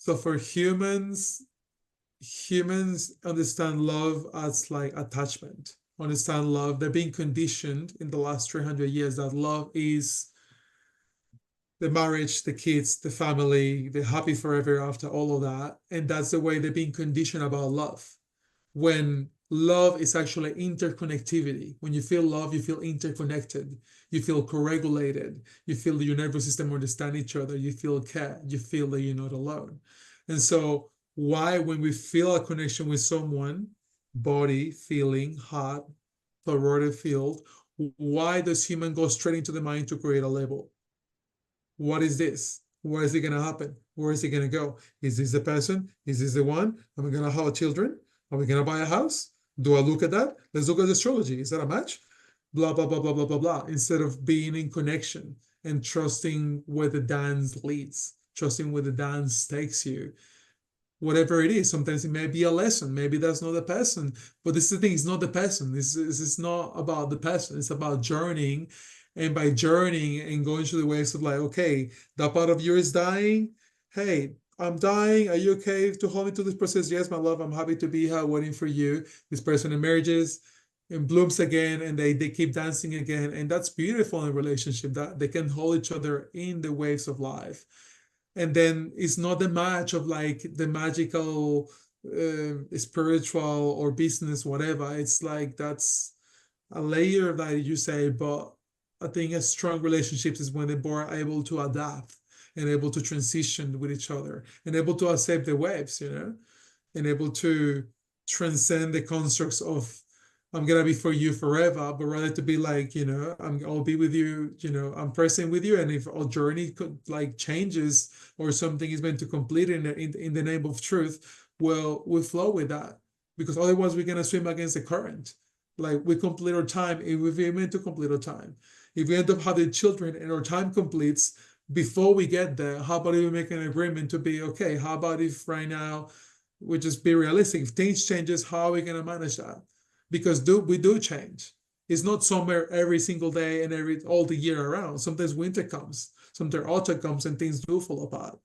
So for humans understand love as like attachment, understand love. They're being conditioned in the last 300 years that love is the marriage, the kids, the family, the happy forever after, all of that. And that's the way they're being conditioned about love. When love is actually interconnectivity. When you feel love, you feel interconnected. You feel co-regulated. You feel that your nervous system understand each other. You feel care. You feel that you're not alone. And so why, when we feel a connection with someone, body, feeling, heart, thyroid field, why does human go straight into the mind to create a label? What is this? Where is it going to happen? Where is it going to go? Is this the person? Is this the one? Am I going to have children? Are we going to buy a house? Do I look at that? Let's look at astrology. Is that a match? Blah, blah, blah, blah, blah, blah, blah. Instead of being in connection and trusting where the dance leads, trusting where the dance takes you. Whatever it is, sometimes it may be a lesson. Maybe that's not the person. But this is the thing, it's not the person. This is not about the person. It's about journeying. And by journeying and going through the waves of like, okay, that part of you is dying. Hey, I'm dying. Are you okay to hold me to this process? Yes, my love, I'm happy to be here waiting for you. This person emerges and blooms again, and they keep dancing again. And that's beautiful in a relationship, that they can hold each other in the waves of life. And then it's not the match of like the magical spiritual or business, whatever. It's like that's a layer that you say, but I think a strong relationships is when they both are able to adapt and able to transition with each other and able to accept the waves, and able to transcend the constructs of I'm gonna be for you forever, but rather to be like, I'll be with you, I'm present with you. And if our journey could like changes or something is meant to complete in the name of truth, well, we flow with that. Because otherwise we're gonna swim against the current. Like we complete our time if we're meant to complete our time. If we end up having children and our time completes before we get there, how about if we make an agreement to be okay? How about if right now we just be realistic? If things changes, how are we gonna manage that? Because we do change. It's not somewhere every single day and all the year around. Sometimes winter comes, sometimes autumn comes, and things do fall apart.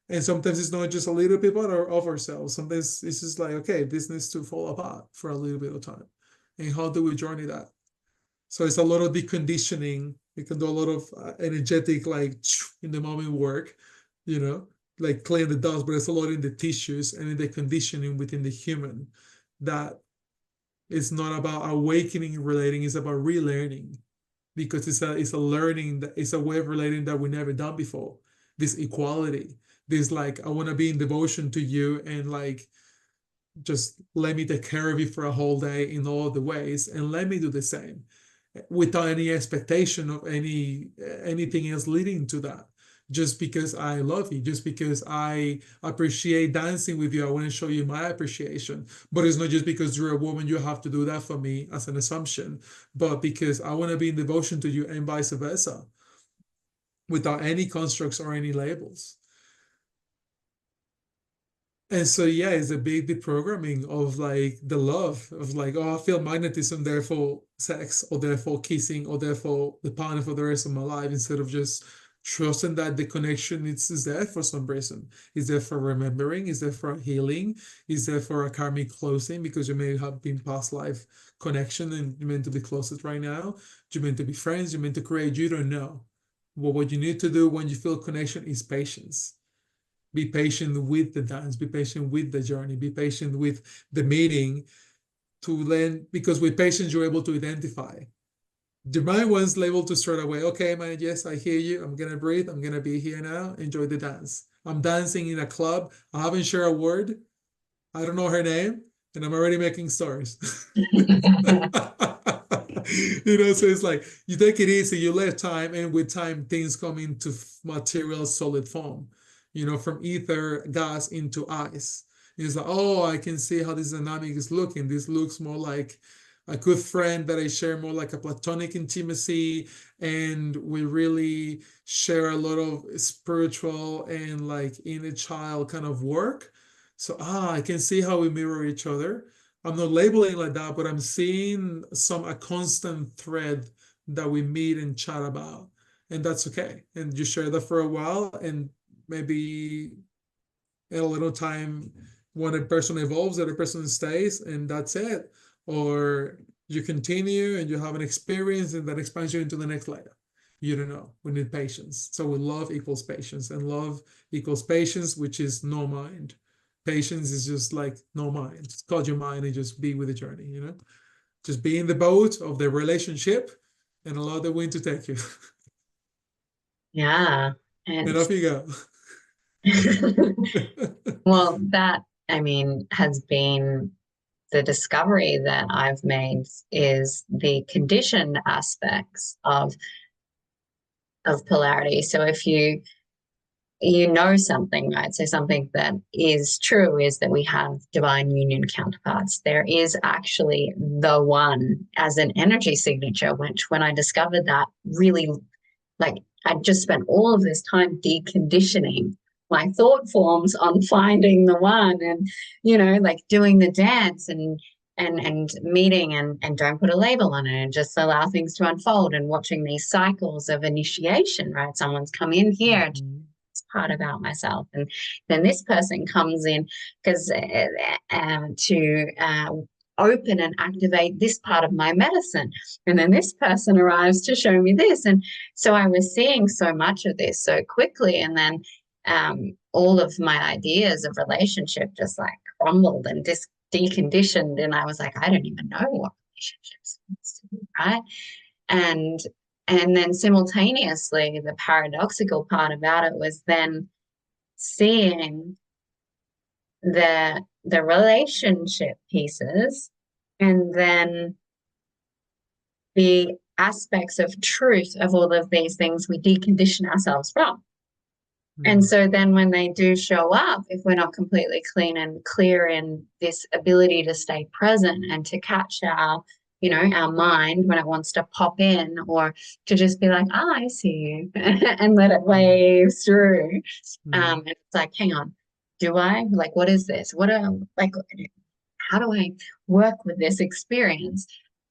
And sometimes it's not just a little bit of ourselves. Sometimes it's just like, okay, this needs to fall apart for a little bit of time. And how do we journey that? So it's a lot of deconditioning. We can do a lot of energetic, like in the moment work, like clean the dust, but it's a lot in the tissues and in the conditioning within the human that it's not about awakening and relating, it's about relearning, because it's a learning, that it's a way of relating that we never done before. This equality, this like I want to be in devotion to you and like just let me take care of you for a whole day in all the ways, and let me do the same without any expectation of anything else leading to that. Just because I love you, just because I appreciate dancing with you, I want to show you my appreciation. But it's not just because you're a woman, you have to do that for me as an assumption, but because I want to be in devotion to you and vice versa, without any constructs or any labels. And so, yeah, it's a big deprogramming of like the love of like, oh, I feel magnetism, therefore sex, or therefore kissing, or therefore the partner for the rest of my life, instead of just trusting that the connection is there for some reason. Is there for remembering? Is there for healing? Is there for a karmic closing? Because you may have been past life connection and you're meant to be closest right now. You're meant to be friends. You're meant to create. You don't know. Well, what you need to do when you feel connection is patience. Be patient with the dance, be patient with the journey, be patient with the meeting to learn, because with patience, you're able to identify. The mind wants able to straight away, okay, man, yes, I hear you. I'm going to breathe. I'm going to be here now. Enjoy the dance. I'm dancing in a club. I haven't shared a word. I don't know her name, and I'm already making stories. So it's like you take it easy, you let time, and with time, things come into material, solid form, from ether, gas into ice. It's like, oh, I can see how this dynamic is looking. This looks more like a good friend that I share, more like a platonic intimacy, and we really share a lot of spiritual and like inner child kind of work. So I can see how we mirror each other. I'm not labeling like that, but I'm seeing a constant thread that we meet and chat about. And that's okay. And you share that for a while, and maybe and a little time, when a person evolves, the other person stays, and that's it. Or you continue and you have an experience, and that expands you into the next layer. You don't know. We need patience. So we love equals patience, and love equals patience, which is no mind. Patience is just like no mind. Just cut your mind and just be with the journey, you know? Just be in the boat of the relationship and allow the wind to take you. Yeah. And And off you go. well, that, I mean, has been the discovery that I've made is the conditioned aspects of polarity. So if you know something, right? So something that is true is that we have divine union counterparts. There is actually the one as an energy signature, which when I discovered that really, like, I just spent all of this time deconditioning my thought forms on finding the one, and like doing the dance and meeting, and don't put a label on it and just allow things to unfold, and watching these cycles of initiation, right? Someone's come in here, Mhm. part about myself, and then this person comes in because to open and activate this part of my medicine, and then this person arrives to show me this. And so I was seeing so much of this so quickly, and then all of my ideas of relationship just like crumbled and deconditioned, and I was like, I don't even know what relationships supposed to be, right? and and then simultaneously, the paradoxical part about it was then seeing the relationship pieces, and then the aspects of truth of all of these things we decondition ourselves from. And Mhm. so then when they do show up, if we're not completely clean and clear in this ability to stay present and to catch our mind when it wants to pop in, or to just be like, oh, I see you, and let it Mhm. wave through. Mhm. And it's like, hang on, do I? Like, what is this? Like, how do I work with this experience?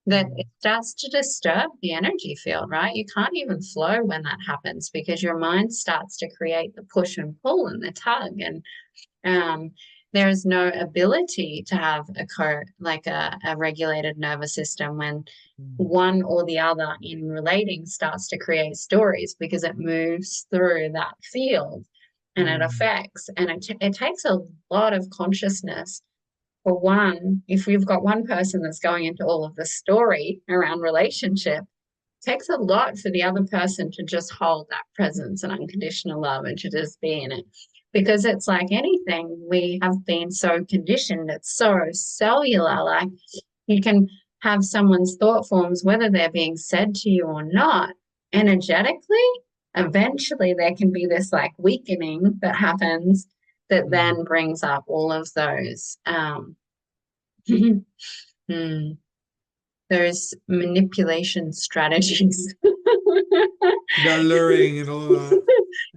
That it Mhm. starts to disturb the energy field, right? You can't even flow when that happens, because your mind starts to create the push and pull and the tug, and um, there is no ability to have a regulated nervous system when Mhm. one or the other in relating starts to create stories, because it moves through that field and it Mhm. affects, and it takes a lot of consciousness. For one, if we've got one person that's going into all of the story around relationship, it takes a lot for the other person to just hold that presence and unconditional love and to just be in it. Because it's like anything, we have been so conditioned, it's so cellular. Like, you can have someone's thought forms, whether they're being said to you or not, energetically, eventually there can be this like weakening that happens, that Mhm. then brings up all of those mm, those manipulation strategies. The alluring and all of that.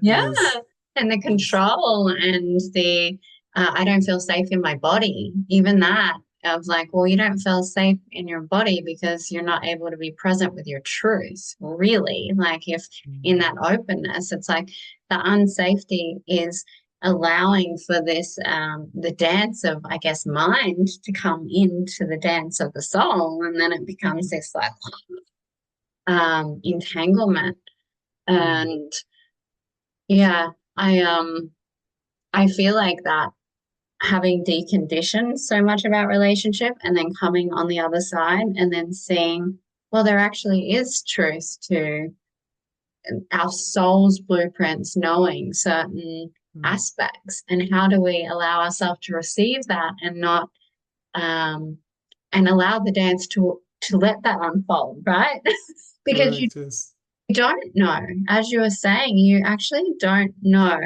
Yeah. Yes. And the Yes. control, and the I don't feel safe in my body. Even that, of like, well, you don't feel safe in your body because you're not able to be present with your truth, really. Like, if in that Mhm. openness, it's like the unsafety is allowing for this, the dance of, I guess, mind to come into the dance of the soul. And then it becomes this like entanglement. Mhm. And yeah, I feel like that, having deconditioned so much about relationship, and then coming on the other side and then seeing, well, there actually is truth to our soul's blueprints, knowing certain Mhm. aspects, and how do we allow ourselves to receive that, and not um and allow the dance to let that unfold, right? Because you Correct. Yes. don't know. As you were saying, you actually don't know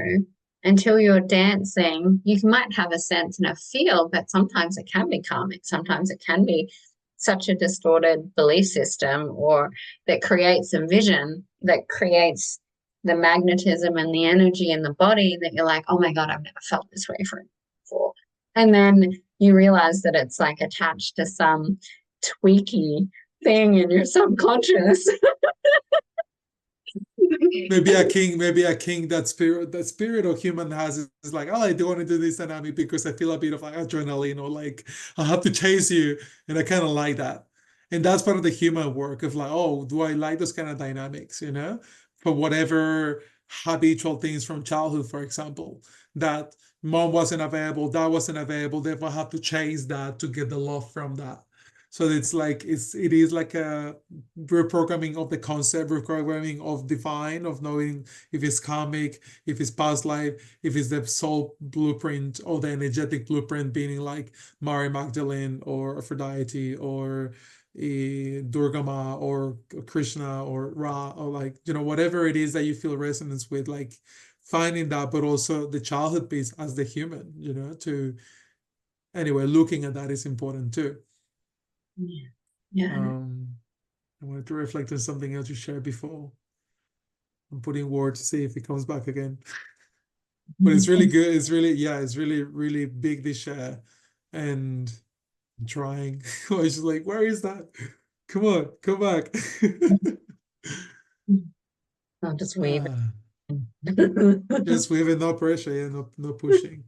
until you're dancing. You might have a sense and a feel, but sometimes it can be calming. Sometimes it can be such a distorted belief system, or that creates a vision that creates the magnetism and the energy in the body, that you're like, oh my God, I've never felt this way before. And then you realize that it's like attached to some tweaky thing in your subconscious. maybe a king, that spirit of human has is like, oh, I do want to do this dynamic because I feel a bit of like adrenaline, or like I have to chase you, and I kind of like that. And that's part of the human work of like, oh, do I like those kind of dynamics, for whatever habitual things from childhood, for example, that mom wasn't available, dad wasn't available, therefore I have to chase that to get the love from that. So it's like it is like a reprogramming of the concept, reprogramming of divine, of knowing if it's karmic, if it's past life, if it's the soul blueprint or the energetic blueprint, being like Mary Magdalene or Aphrodite or Durga Ma or Krishna or Ra, or like, whatever it is that you feel resonance with, like finding that, but also the childhood piece as the human, to anyway, looking at that is important too. Yeah. Yeah. Um, I wanted to reflect on something else you shared before. I'm putting words to see if it comes back again. But it's really good. It's really, yeah, it's really, really big this share. And I'm trying. I was just like, where is that? Come on, come back. I'll just wave Ah, it. just with no pressure, yeah, no pushing.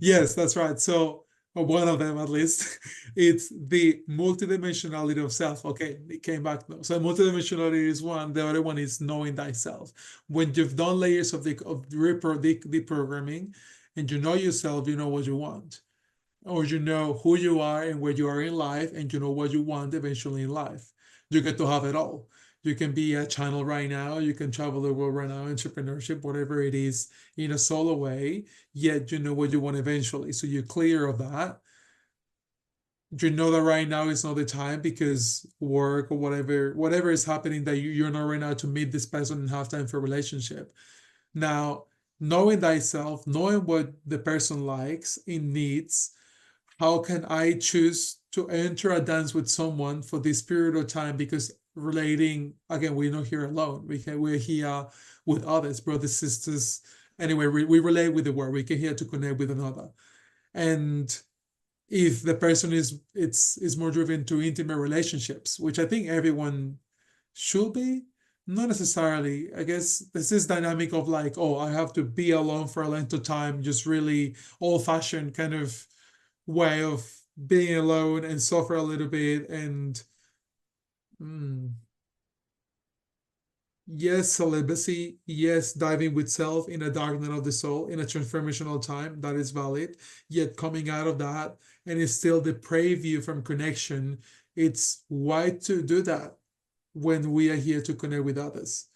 Yes, that's right. So one of them at least, it's the multidimensionality of self. Okay, it came back now. So multidimensionality is one. The other one is knowing thyself. When you've done layers of deprogramming, and you know yourself, you know what you want, or you know who you are and where you are in life, and you know what you want eventually in life. You get to have it all. You can be a channel right now, you can travel the world right now, entrepreneurship, whatever it is, in a solo way, yet you know what you want eventually. So you're clear of that. You know that right now is not the time because work or whatever is happening, that you're not right now to meet this person and have time for a relationship. Now, knowing thyself, knowing what the person likes and needs, how can I choose to enter a dance with someone for this period of time? Because relating, again, we're not here alone. We're here with others, brothers, sisters. Anyway, we relate with the world. We can here to connect with another. And if the person is more driven to intimate relationships, which I think everyone should be, not necessarily. I guess this is dynamic of like, oh, I have to be alone for a length of time, just really old fashioned kind of way of being alone and suffer a little bit. And mm, yes, celibacy, yes, diving with self in a dark night of the soul, in a transformational time, that is valid. Yet coming out of that and it's still the preview from connection, it's why to do that when we are here to connect with others.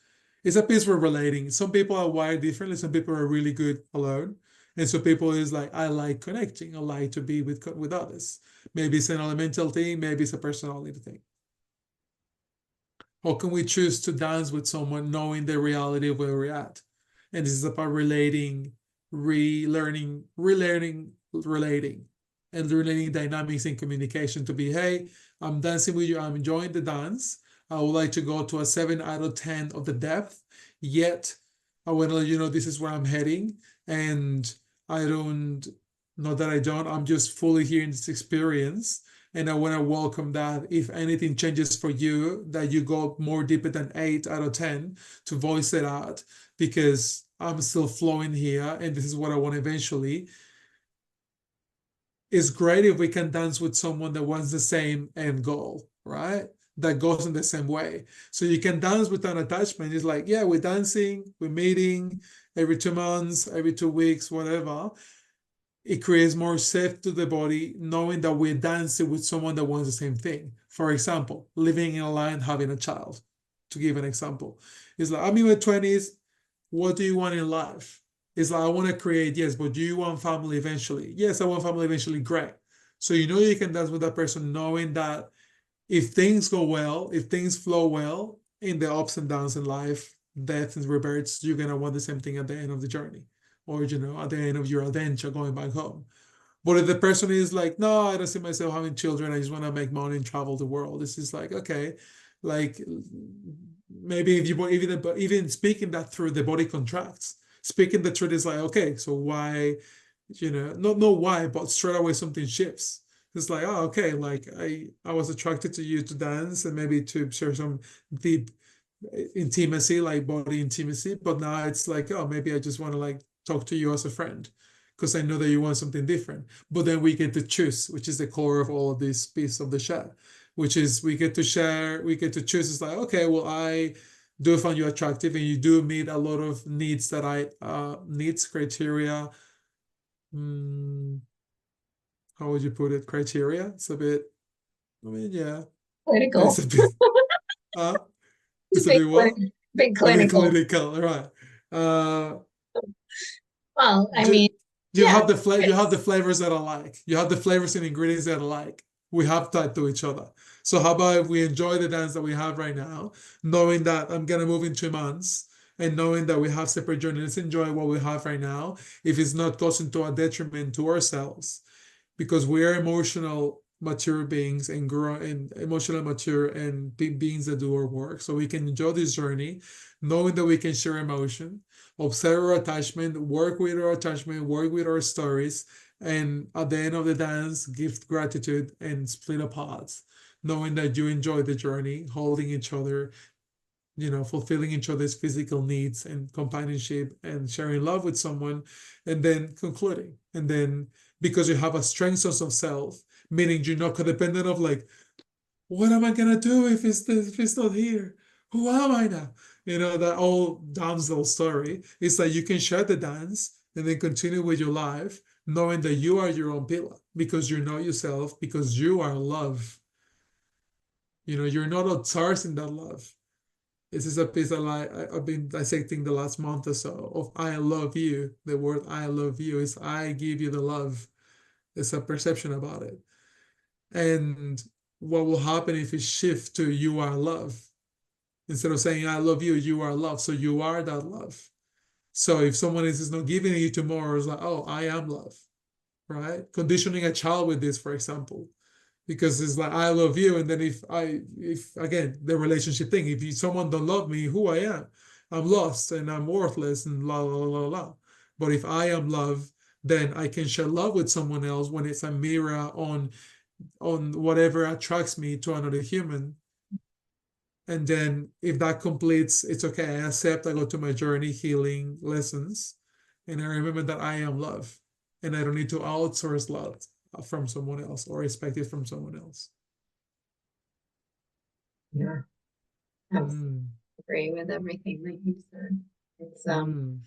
It's a piece we're relating. Some people are wired differently. Some people are really good alone. And so people is like, I like connecting. I like to be with others. Maybe it's an elemental thing. Maybe it's a personality thing. How can we choose to dance with someone knowing the reality of where we're at? And this is about relating, relearning, relating, and relating dynamics in communication to be, hey, I'm dancing with you, I'm enjoying the dance. I would like to go to a 7 out of 10 of the depth, yet I want to let you know this is where I'm heading. And I don't, not that I don't, I'm just fully here in this experience, and I want to welcome that. If anything changes for you, that you go more deeper than 8 out of 10, to voice it out, because I'm still flowing here and this is what I want eventually. It's great if we can dance with someone that wants the same end goal, right? That goes in the same way. So you can dance without attachment. It's like, yeah, we're dancing, we're meeting every 2 months, every 2 weeks, whatever. It creates more safety to the body, knowing that we're dancing with someone that wants the same thing. For example, living in a line, having a child, to give an example. It's like, I'm in my 20s. What do you want in life? It's like, I want to create, yes, but do you want family eventually? Yes, I want family eventually. Great. So you know you can dance with that person, knowing that if things go well, if things flow well in the ups and downs in life, death and rebirths, you're gonna want the same thing at the end of the journey, or at the end of your adventure going back home. But if the person is like, no, I don't see myself having children, I just want to make money and travel the world. This is like, okay, like maybe if you even speaking that through the body contracts, speaking the truth is like, okay, so why, not know why, but straight away something shifts. It's like, oh, okay, like I was attracted to you to dance and maybe to share some deep intimacy, like body intimacy. But now it's like, oh, maybe I just want to like talk to you as a friend because I know that you want something different. But then we get to choose, which is the core of all of this piece of the chat, which is we get to share, we get to choose. It's like, okay, well, I do find you attractive and you do meet a lot of needs that I needs criteria. Mm, how would you put it? Criteria. It's a bit. I mean, yeah, it's Political. a bit. Uh, it's a Big, bit what? big A bit clinical. clinical, right? Uh, Well, I ju- mean, you yeah, have the you have the it's flavors that I like. You have the flavors and ingredients that I like. We have that to each other. So how about if we enjoy the dance that we have right now, knowing that I'm gonna move in 2 months, and knowing that we have separate journeys. Let's enjoy what we have right now. If it's not causing to a detriment to ourselves, because we are emotional mature beings and grow and emotional mature and beings that do our work, so we can enjoy this journey knowing that we can share emotion, observe our attachment, work with our attachment, work with our stories, and at the end of the dance give gratitude and split apart, knowing that you enjoy the journey, holding each other, fulfilling each other's physical needs and companionship and sharing love with someone, and then concluding. And then because you have a strong sense of self, meaning you're not codependent of like, what am I gonna do if it's not here? Who am I now? That old damsel story. It's like you can share the dance and then continue with your life, knowing that you are your own pillar because you know yourself, because you are love. You're not outsourcing in that love. This is a piece that I've been dissecting the last month or so of I love you. The word I love you is I give you the love. It's a perception about it. And what will happen if it shifts to you are love? Instead of saying I love you, you are love. So you are that love. So if someone is not giving you tomorrow, it's like, oh, I am love, right? Conditioning a child with this, for example, because it's like I love you, and then if again the relationship thing, if someone don't love me, who I am, I'm lost and I'm worthless and la la la la la. But if I am love, then I can share love with someone else when it's a mirror on whatever attracts me to another human. And then if that completes, it's okay. I accept. I go to my journey, healing lessons, and I remember that I am love, and I don't need to outsource love from someone else or expect it from someone else. yeah, I Mm, agree with everything that you said. It's mm,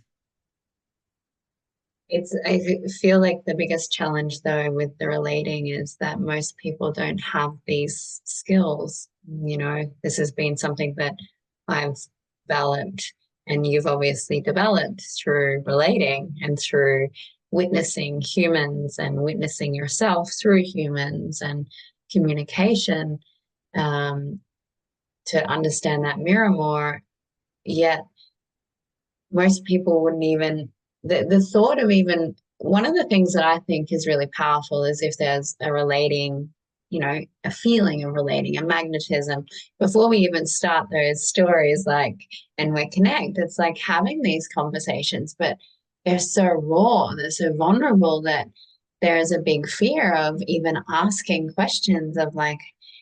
I feel like the biggest challenge though with the relating is that most people don't have these skills. This has been something that I've developed and you've obviously developed through relating and through witnessing humans and witnessing yourself through humans and communication, um, to understand that mirror more. Yet most people wouldn't even the thought of even one of the things that I think is really powerful is if there's a relating, a feeling of relating, a magnetism, before we even start those stories, like, and we connect, it's like having these conversations, but they're so raw, they're so vulnerable that there's a big fear of even asking questions of like,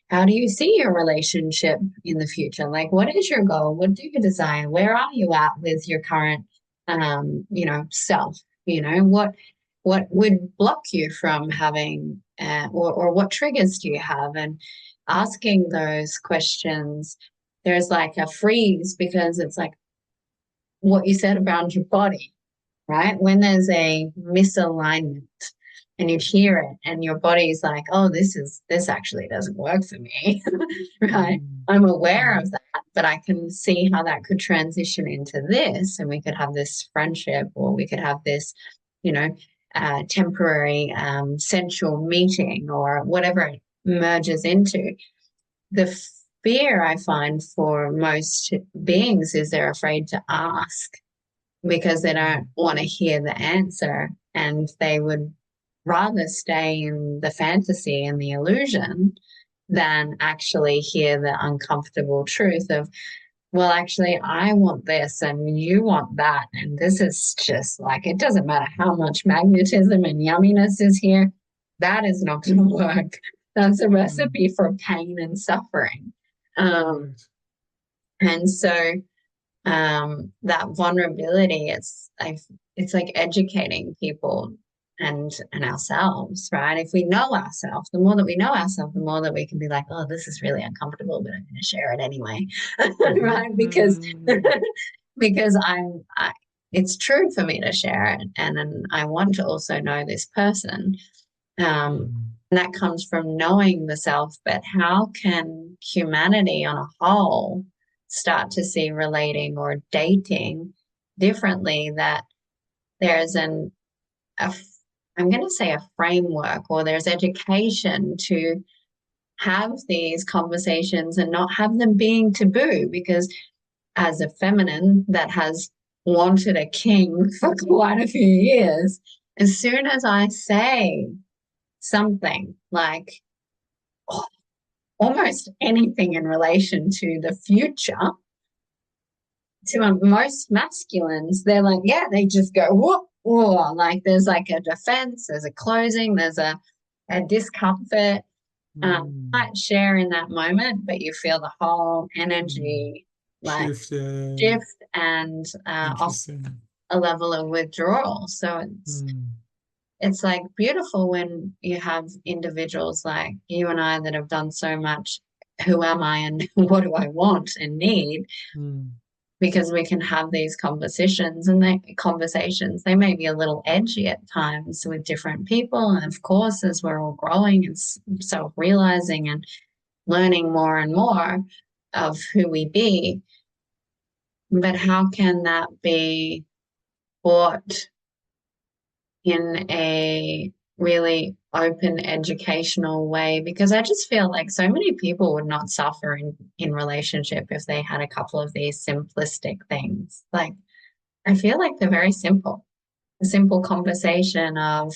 how do you see your relationship in the future? Like, what is your goal? What do you desire? Where are you at with your current, self? What would block you from having, or what triggers do you have? And asking those questions, there's like a freeze because it's like what you said around your body, right? When there's a misalignment and you hear it and your body's like, oh, this actually doesn't work for me, right? mm, I'm aware of mm, that, but I can see how that could transition into this, and we could have this friendship, or we could have this, you know, temporary sensual meeting, or whatever it merges into. The fear I find for most beings is they're afraid to ask because they don't mm, want to hear the answer, and they would rather stay in the fantasy and the illusion than actually hear the uncomfortable truth of, well, actually, I want this and you want that. And this is just like, it doesn't matter how much magnetism and yumminess is here. that is not going to work. That's a Mm. recipe for pain and suffering. Right. And so that vulnerability, it's like educating people and ourselves, right? If we know ourselves, the more that we know ourselves, the more that we can be like, oh, this is really uncomfortable, but I'm going to share it anyway, right? Because Mm. because it's true for me to share it, and then I want to also know this person. Mm. And that comes from knowing the self, but how can humanity on a whole start to see relating or dating differently? That there's a, I'm going to say a framework, or there's education to have these conversations and not have them being taboo. Because as a feminine that has wanted a king for quite a few years, as soon as I say something like, oh, almost anything in relation to the future, to most masculines, they're like, yeah, they just go, whoop, whoa. Like there's like a defense, there's a closing, there's a discomfort. Mm. Might share in that moment, but you feel the whole Mm. energy like Shift. Yeah. shift and Interesting. a level of withdrawal. So Mm. it's like beautiful when you have individuals like you and I that have done so much. Who am I and what do I want and need? Mm. Because we can have these conversations, and they may be a little edgy at times with different people. And of course, as we're all growing and self-realizing and learning more and more of who we be, but how can that be brought in a really open educational way? Because I just feel like so many people would not suffer in relationship if they had a couple of these simplistic things. Like I feel like they're very simple. A simple conversation of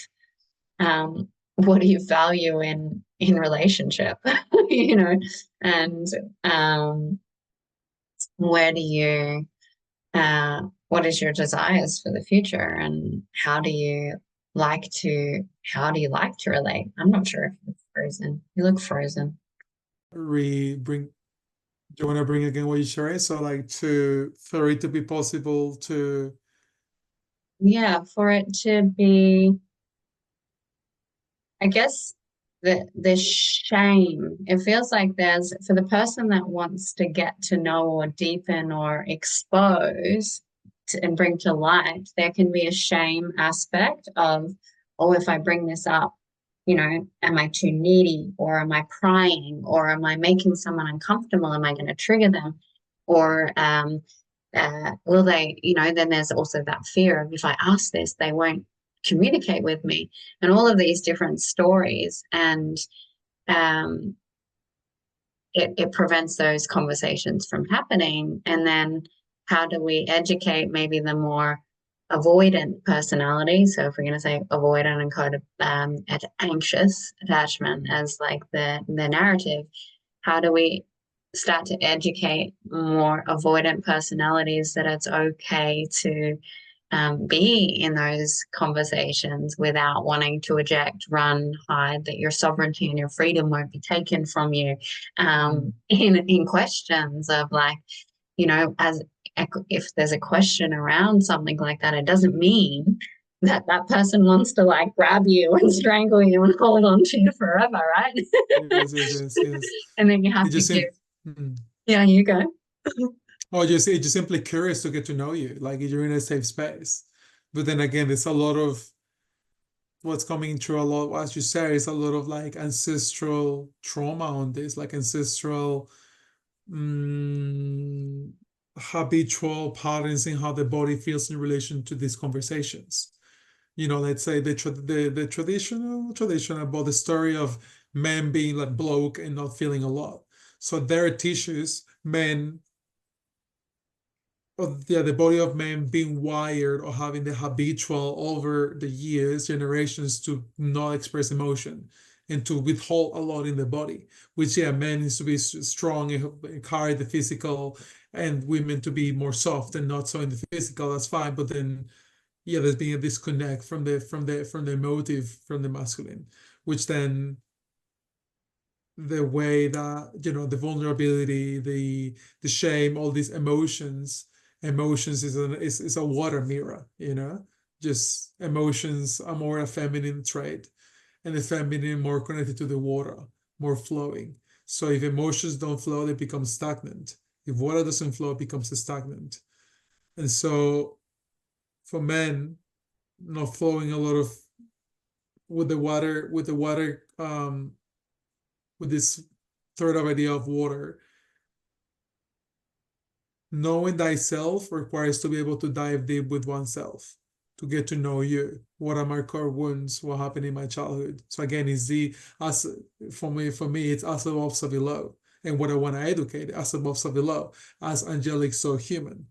what do you value in relationship, you know, and where do you what is your desires for the future, and how do you like to relate? I'm not sure if you're frozen. You look frozen. Bring. Do you want to bring again what you shared? So, like, to for it to be possible to. Yeah, for it to be, I guess the shame. It feels like there's for the person that wants to get to know or deepen or expose and bring to light, there can be a shame aspect of, oh, if I bring this up, am I too needy, or am I prying, or am I making someone uncomfortable? Am I going to trigger them? Or will they, then there's also that fear of, if I ask this, they won't communicate with me, and all of these different stories. And um, it prevents those conversations from happening. And then how do we educate maybe the more avoidant personality? So if we're going to say avoidant and kind of anxious attachment as like the narrative, how do we start to educate more avoidant personalities that it's okay to be in those conversations without wanting to eject, run, hide, that your sovereignty and your freedom won't be taken from you, in questions of like, as if there's a question around something like that, it doesn't mean that that person wants to like grab you and strangle you and hold on to you forever, right? Yes, yes, yes, yes. And then you It have to just give. seems. Mm. Yeah, you go. Or just it's just simply curious to get to know you, like you're in a safe space. But then again, there's a lot of what's coming through a lot, as you say, is a lot of like ancestral trauma on this, like ancestral mm, habitual patterns in how the body feels in relation to these conversations. Let's say the traditional about the story of men being like bloke and not feeling a lot. So there are tissues, men, yeah, the body of men being wired or having the habitual over the years, generations to not express emotion and to withhold a lot in the body, which, yeah, men needs to be strong and carry the physical, and women to be more soft and not so in the physical. That's fine. But then, yeah, there's being a disconnect from the emotive, from the masculine, which then the way that, the vulnerability, the shame, all these emotions is a water mirror, just emotions are more a feminine trait, and the feminine more connected to the water, more flowing. So if emotions don't flow, they become stagnant. If water doesn't flow, it becomes stagnant. And so for men, not flowing a lot of with this third of idea of water, knowing thyself requires to be able to dive deep with oneself, to get to know you. What are my core wounds? What happened in my childhood? So again, it's the as for me, it's as above, so below. And what I want to educate, as above, so below, as angelic, so human.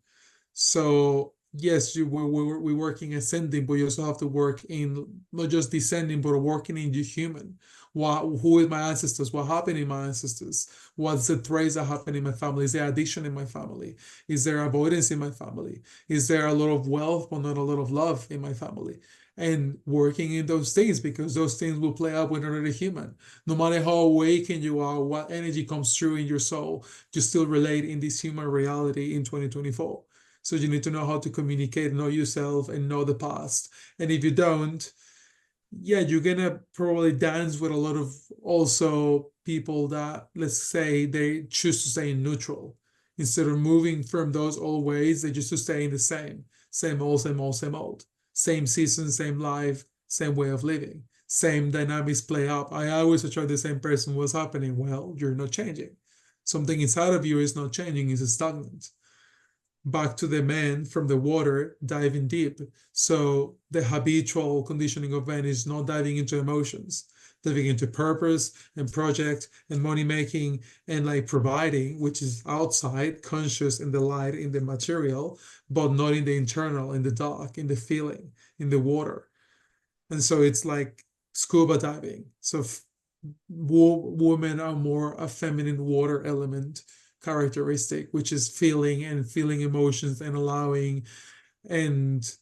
So yes, we working ascending, but you also have to work in not just descending, but working in the human. Who is my ancestors? What happened in my ancestors? What's the traits that happen in my family? Is there addiction in my family? Is there avoidance in my family? Is there a lot of wealth but not a lot of love in my family? And working in those things, because those things will play out with another human. No matter how awakened you are, what energy comes through in your soul, you still relate in this human reality in 2024. So you need to know how to communicate, know yourself, and know the past. And if you don't, yeah, you're gonna probably dance with a lot of also people that, let's say, they choose to stay in neutral. Instead of moving from those old ways, they just to stay in the same old, same old, same old. Same season, same life, same way of living. Same dynamics play out. I always attract the same person. What's happening? Well, you're not changing. Something inside of you is not changing, is stagnant. Back to the man from the water, diving deep. So the habitual conditioning of man is not diving into emotions, diving into purpose and project and money making and like providing, which is outside, conscious in the light, in the material, but not in the internal, in the dark, in the feeling, in the water. And so it's like scuba diving. So women are more a feminine water element characteristic, which is feeling and feeling emotions and allowing, and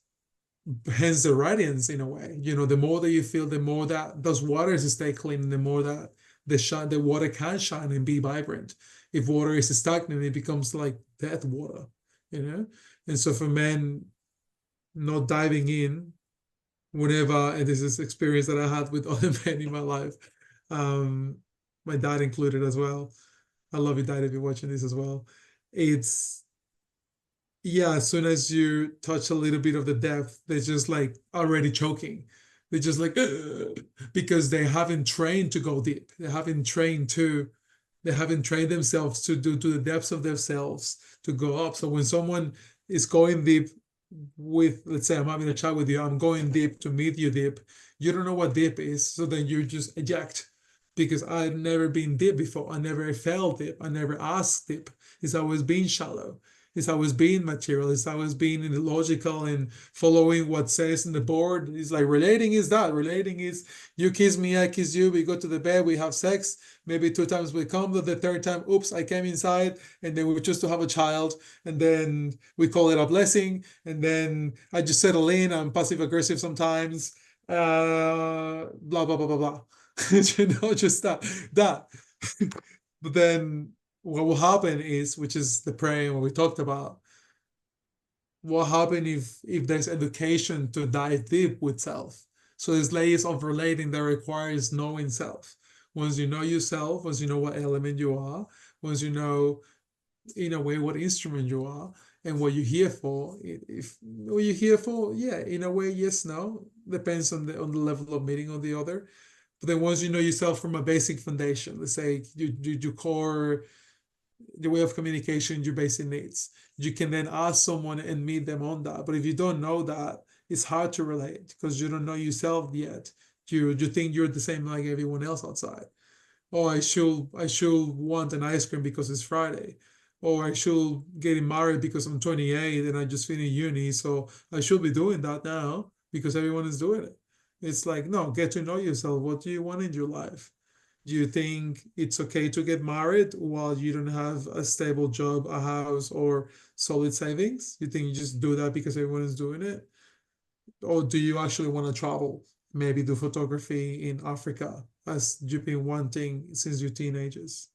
hence the radiance in a way. The more that you feel, the more that those waters stay clean, the more that the water can shine and be vibrant. If water is stagnant, it becomes like dead water, you know. And so for men, not diving in whenever, and this is experience that I had with other men in my life, um, my dad included as well. I love you, Dad, if you're watching this as well. It's, yeah, as soon as you touch a little bit of the depth, they're just like already choking. They're just like, "Ugh," because they haven't trained to go deep. They haven't trained themselves to do to the depths of themselves to go up. So when someone is going deep with, let's say I'm having a chat with you, I'm going deep to meet you deep. You don't know what deep is, so then you just eject. Because I've never been deep before. I never felt deep. I never asked deep. It's always been shallow. It's always been material. It's always been in the logical and following what says in the board. It's like relating is that. Relating is you kiss me, I kiss you, we go to the bed, we have sex. Maybe 2 times we come, but the third time, oops, I came inside, and then we choose to have a child, and then we call it a blessing, and then I just settle in. I'm passive aggressive sometimes. Blah blah blah blah blah. Just that. But then what will happen is, which is the praying what we talked about, what happen if there's education to dive deep with self. So there's layers of relating that requires knowing self. Once you know yourself, once you know what element you are, once you know in a way what instrument you are and what you're here for, if what you're here for, yeah, in a way, yes, no, depends on the level of meaning of the other. But then once you know yourself from a basic foundation, let's say your core, your way of communication, your basic needs, you can then ask someone and meet them on that. But if you don't know that, it's hard to relate because you don't know yourself yet. You think you're the same like everyone else outside. Oh, I should want an ice cream because it's Friday. Or I should get married because I'm 28 and I just finished uni. So I should be doing that now because everyone is doing it. It's like, no, get to know yourself. What do you want in your life? Do you think it's okay to get married while you don't have a stable job, a house, or solid savings? You think you just do that because everyone is doing it? Or do you actually want to travel? maybe do photography in Africa as you've been wanting since your teenagers,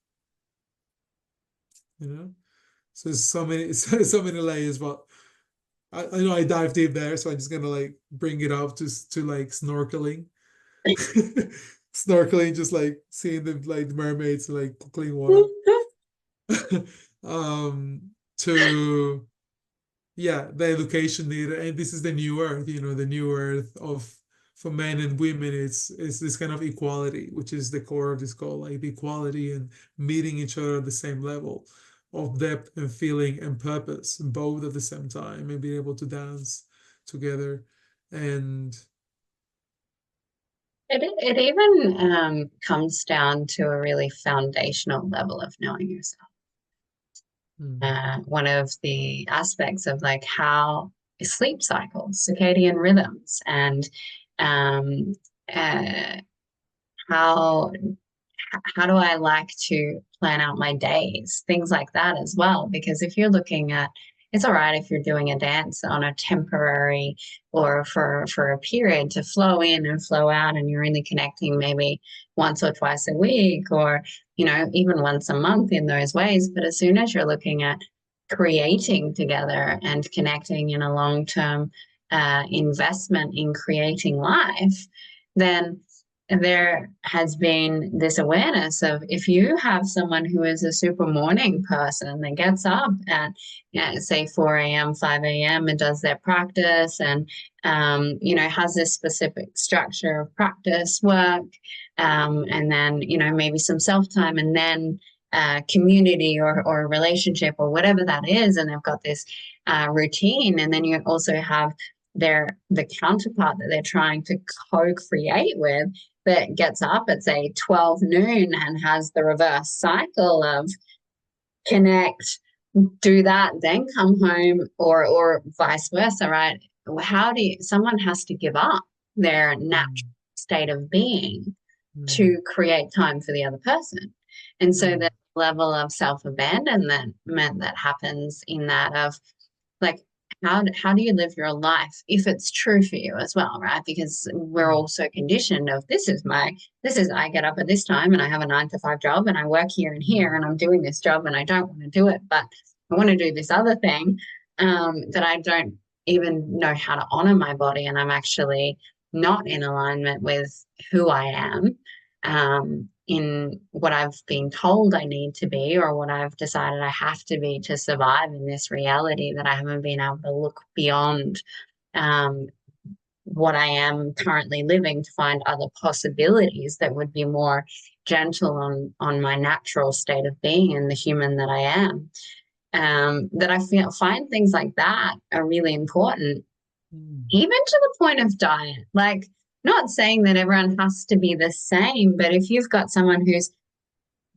you know? So there's so many so many layers, but I know I dive deep there, so I'm just gonna like bring it up to like snorkeling. Snorkeling, just like seeing the like mermaids like clean water. um to yeah, the education needed, and this is the new earth, the new earth of for men and women. It's this kind of equality, which is the core of this goal, like equality and meeting each other at the same level of depth and feeling and purpose, both at the same time, and being able to dance together. And It even comes down to a really foundational level of knowing yourself. mm, One of the aspects of like how sleep cycles, circadian rhythms, and um, uh, how how do I like to plan out my days, things like that as well. Because if you're looking at, it's all right if you're doing a dance on a temporary or for a period to flow in and flow out, and you're only connecting maybe once or twice a week, or even once a month in those ways. But as soon as you're looking at creating together and connecting in a long-term investment in creating life, then there has been this awareness of, if you have someone who is a super morning person that gets up at, say 4 a.m., 5 a.m. and does their practice, and has this specific structure of practice work, and then maybe some self-time, and then community or relationship or whatever that is, and they've got this routine, and then you also have the counterpart that they're trying to co-create with, that gets up at say 12 noon and has the reverse cycle of connect, do that, then come home, or vice versa, right? How do you, someone has to give up their natural mm, state of being mm, to create time for the other person. And so mm, the level of self-abandonment that happens in that, of like, how do you live your life if it's true for you as well, right? Because we're mm, also conditioned of, this is I get up at this time and I have a 9 to 5 job and I work here and here mm, and I'm doing this job and I don't want to do it, but I want to do this other thing, that I don't even know how to honor my body, and I'm actually not in alignment with who I am, in what I've been told I need to be, or what I've decided I have to be to survive in this reality, that I haven't been able to look beyond um, what I am currently living to find other possibilities that would be more gentle on my natural state of being and the human that I am. That I find things like that are really important, mm, even to the point of diet. Like, not saying that everyone has to be the same, but if you've got someone who's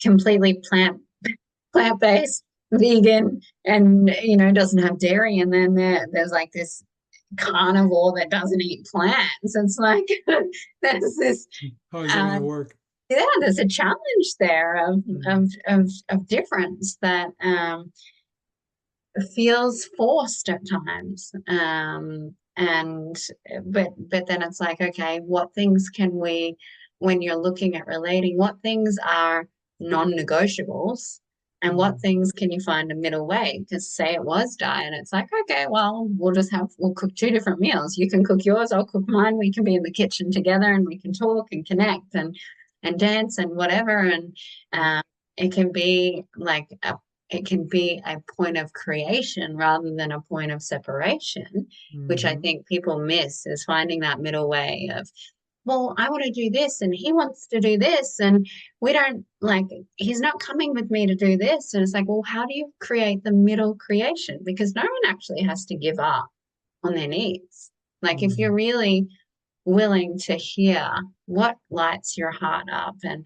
completely plant based, vegan, and doesn't have dairy, and then there's like this carnivore that doesn't eat plants, it's like there's this how is that uh, gonna work? yeah, there's a challenge there of Mm, difference that feels forced at times. And but then it's like, okay, what things can we, when you're looking at relating, what things are non-negotiables, and what mm, things can you find a middle way? Because say it was diet, it's like, okay, well, we'll cook two different meals. You can cook yours, I'll cook mine. We can be in the kitchen together and we can talk and connect and dance and whatever. And mm, um, it can be like it can be a point of creation rather than a point of separation, which I mhm, think people miss, is finding that middle way of, well, I want to do this and he wants to do this, and we don't like, he's not coming with me to do this. And it's like, well, how do you create the middle creation? Because no one actually has to give up on their needs. Like, if you're mm, really willing to hear what lights your heart up, and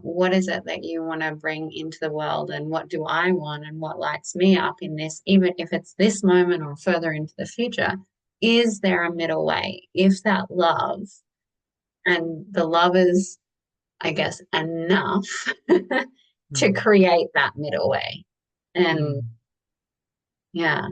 what is it that you want to bring into the world, and what do I want, and what lights me up in this, even if it's this moment or further into the future, is there a middle way? If that love, and the love is, I guess, enough to mm, create that middle way. And mm. yeah.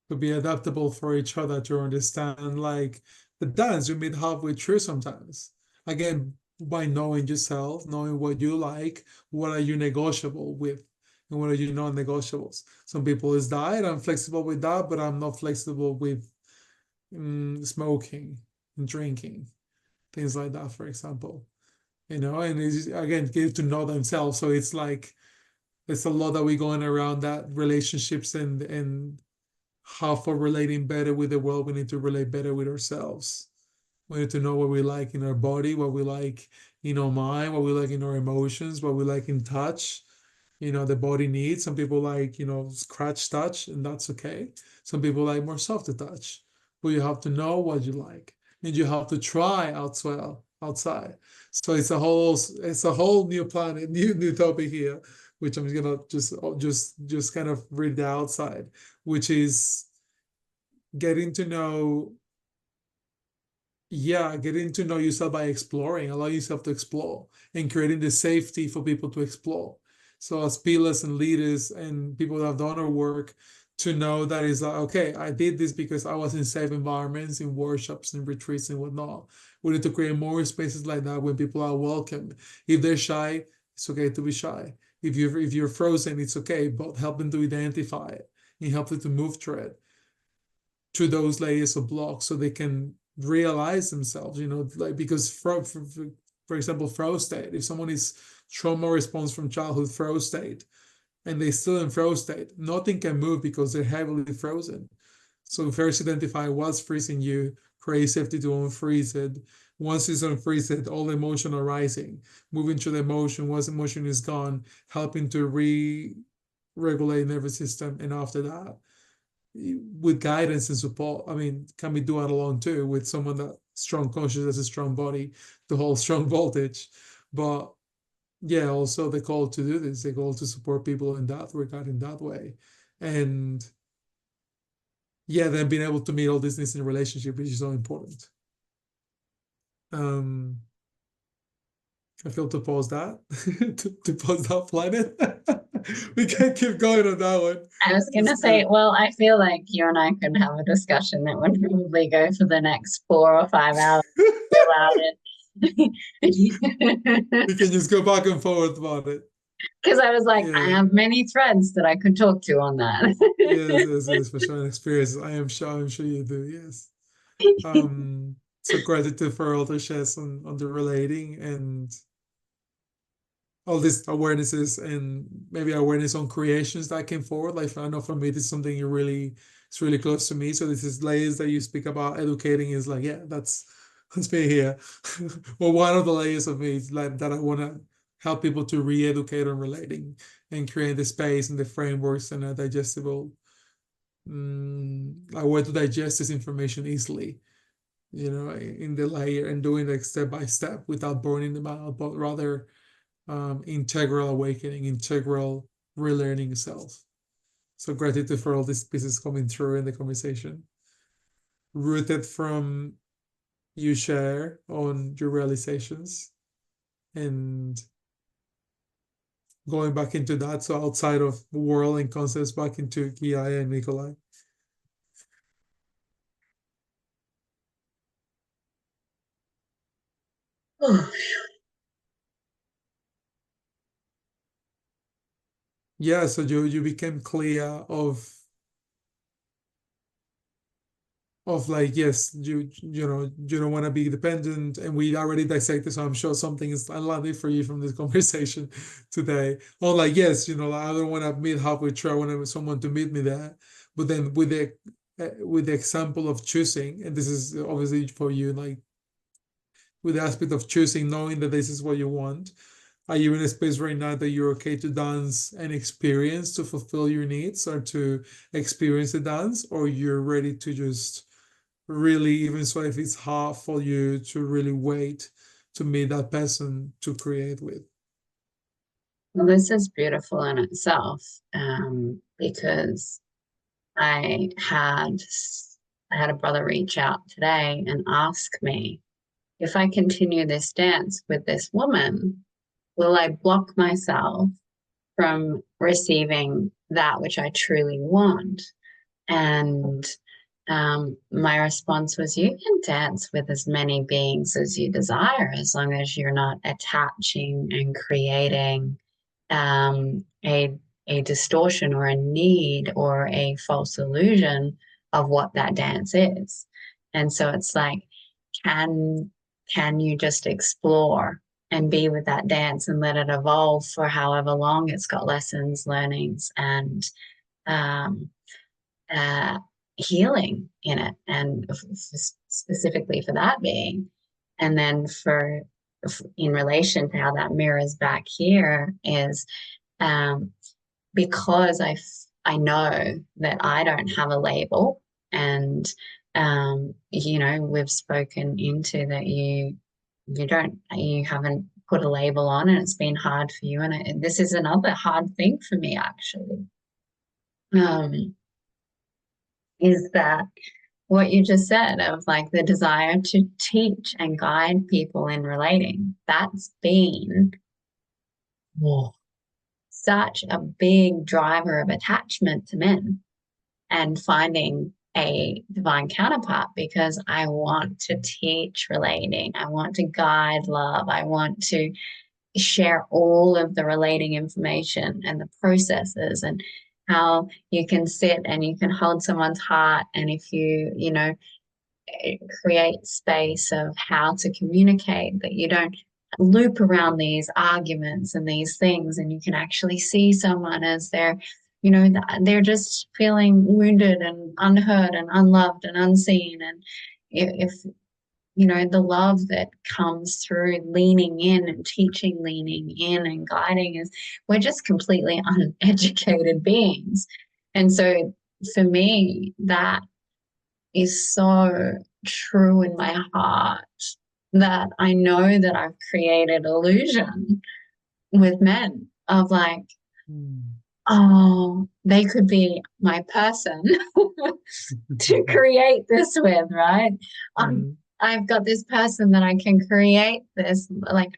To be adaptable for each other, to understand like the dance, you meet halfway through sometimes. Again, by knowing yourself, knowing what you like, what are you negotiable with, and what are you non-negotiables. Some people is diet, I'm flexible with that, but I'm not flexible with smoking and drinking, things like that, for example. And it's, again, get to know themselves. So it's like it's a lot that we going around that relationships and how for relating better with the world, we need to relate better with ourselves. We need to know what we like in our body, what we like in our mind, what we like in our emotions, what we like in touch. The body needs. Some people like, scratch touch, and that's okay. Some people like more soft touch. But you have to know what you like. And you have to try outside. So it's a whole new planet, new topic here, which I'm gonna just kind of read the outside, which is getting to know yeah, getting to know yourself by exploring, allow yourself to explore and creating the safety for people to explore. So as pillars and leaders and people that have done our work to know that it's like, okay, I did this because I was in safe environments, in workshops and retreats and whatnot. We need to create more spaces like that when people are welcome. If they're shy, it's okay to be shy. If you're frozen, it's okay, but help them to identify it and help them to move through it to those layers of blocks so they can realize themselves, like because for example, flow state, if someone is trauma response from childhood flow state and they still in flow state, nothing can move because they're heavily frozen. So first identify what's freezing you, create safety to unfreeze it. Once it's unfreeze it, all emotion arising, moving through the emotion. Once emotion is gone, helping to re-regulate nervous system, and after that with guidance and support. I mean, can we do it alone too with someone that strong conscious has a strong body to hold strong voltage? But yeah, also the call to do this, the call to support people in that regard in that way. And yeah, then being able to meet all these needs in a relationship, which is so important. Um, I feel to pause that, to pause that planet. We can't keep going on that one. I was It's gonna say, good. well, I feel like you and I could have a discussion that would probably go for the next 4 or 5 hours about it. We can just go back and forth about it. Because I was like, I Yeah. have many threads that I could talk to on Yes, that. yes, yes, for sure. Experiences. I'm sure you do, yes. So gratitude for all the shares on the relating and all these awarenesses and maybe awareness on creations that came forward. Like I know for me, this is something it's really close to me. So this is layers that you speak about educating is like, yeah, that's me here. Well, one of the layers of me is like that I want to help people to re-educate on relating and create the space and the frameworks and a digestible a way to digest this information easily, in the layer and doing it step by step without burning them out, but rather integral awakening, integral relearning self. So gratitude for all these pieces coming through in the conversation, rooted from you share on your realizations and going back into that. So outside of world and concepts, back into Joya and Nicholai. Yeah, so you became clear of like, yes, you don't want to be dependent, and we already dissected, so I'm sure something is unlikely for you from this conversation today. Or like, yes, like, I don't want to meet halfway through, I want someone to meet me there. But then with the example of choosing, and this is obviously for you, like with the aspect of choosing, knowing that this is what you want. Are you in a space right now that you're okay to dance and experience to fulfill your needs or to experience the dance, or you're ready to just really, even so if it's hard for you to really wait to meet that person to create with? Well, this is beautiful in itself, because I had I had a brother reach out today and ask me if I continue this dance with this woman, will I block myself from receiving that which I truly want? And my response was, you can dance with as many beings as you desire, as long as you're not attaching and creating um, a a distortion or a need or a false illusion of what that dance is. And so it's like, can can you just explore and be with that dance and let it evolve for however long it's got lessons, learnings, and um, uh, healing in it, and specifically for that being. And then for in relation to how that mirrors back here is um, because I know that I don't have a label, and we've spoken into that you haven't put a label on, and it's been hard for you, and this is another hard thing for me actually. Um, is that what you just said of like the desire to teach and guide people in relating? That's been such a big driver of attachment to men and finding a divine counterpart, because I want to teach relating. I want to guide love. I want to share all of the relating information and the processes, and how you can sit and you can hold someone's heart. And if you create space of how to communicate, that you don't loop around these arguments and these things, and you can actually see someone as they're just feeling wounded and unheard and unloved and unseen. And if the love that comes through leaning in and teaching, leaning in and guiding, is we're just completely uneducated beings. And so for me, that is so true in my heart, that I know that I've created illusion with men of like, oh, they could be my person to create this with, right? I've got this person that I can create this, like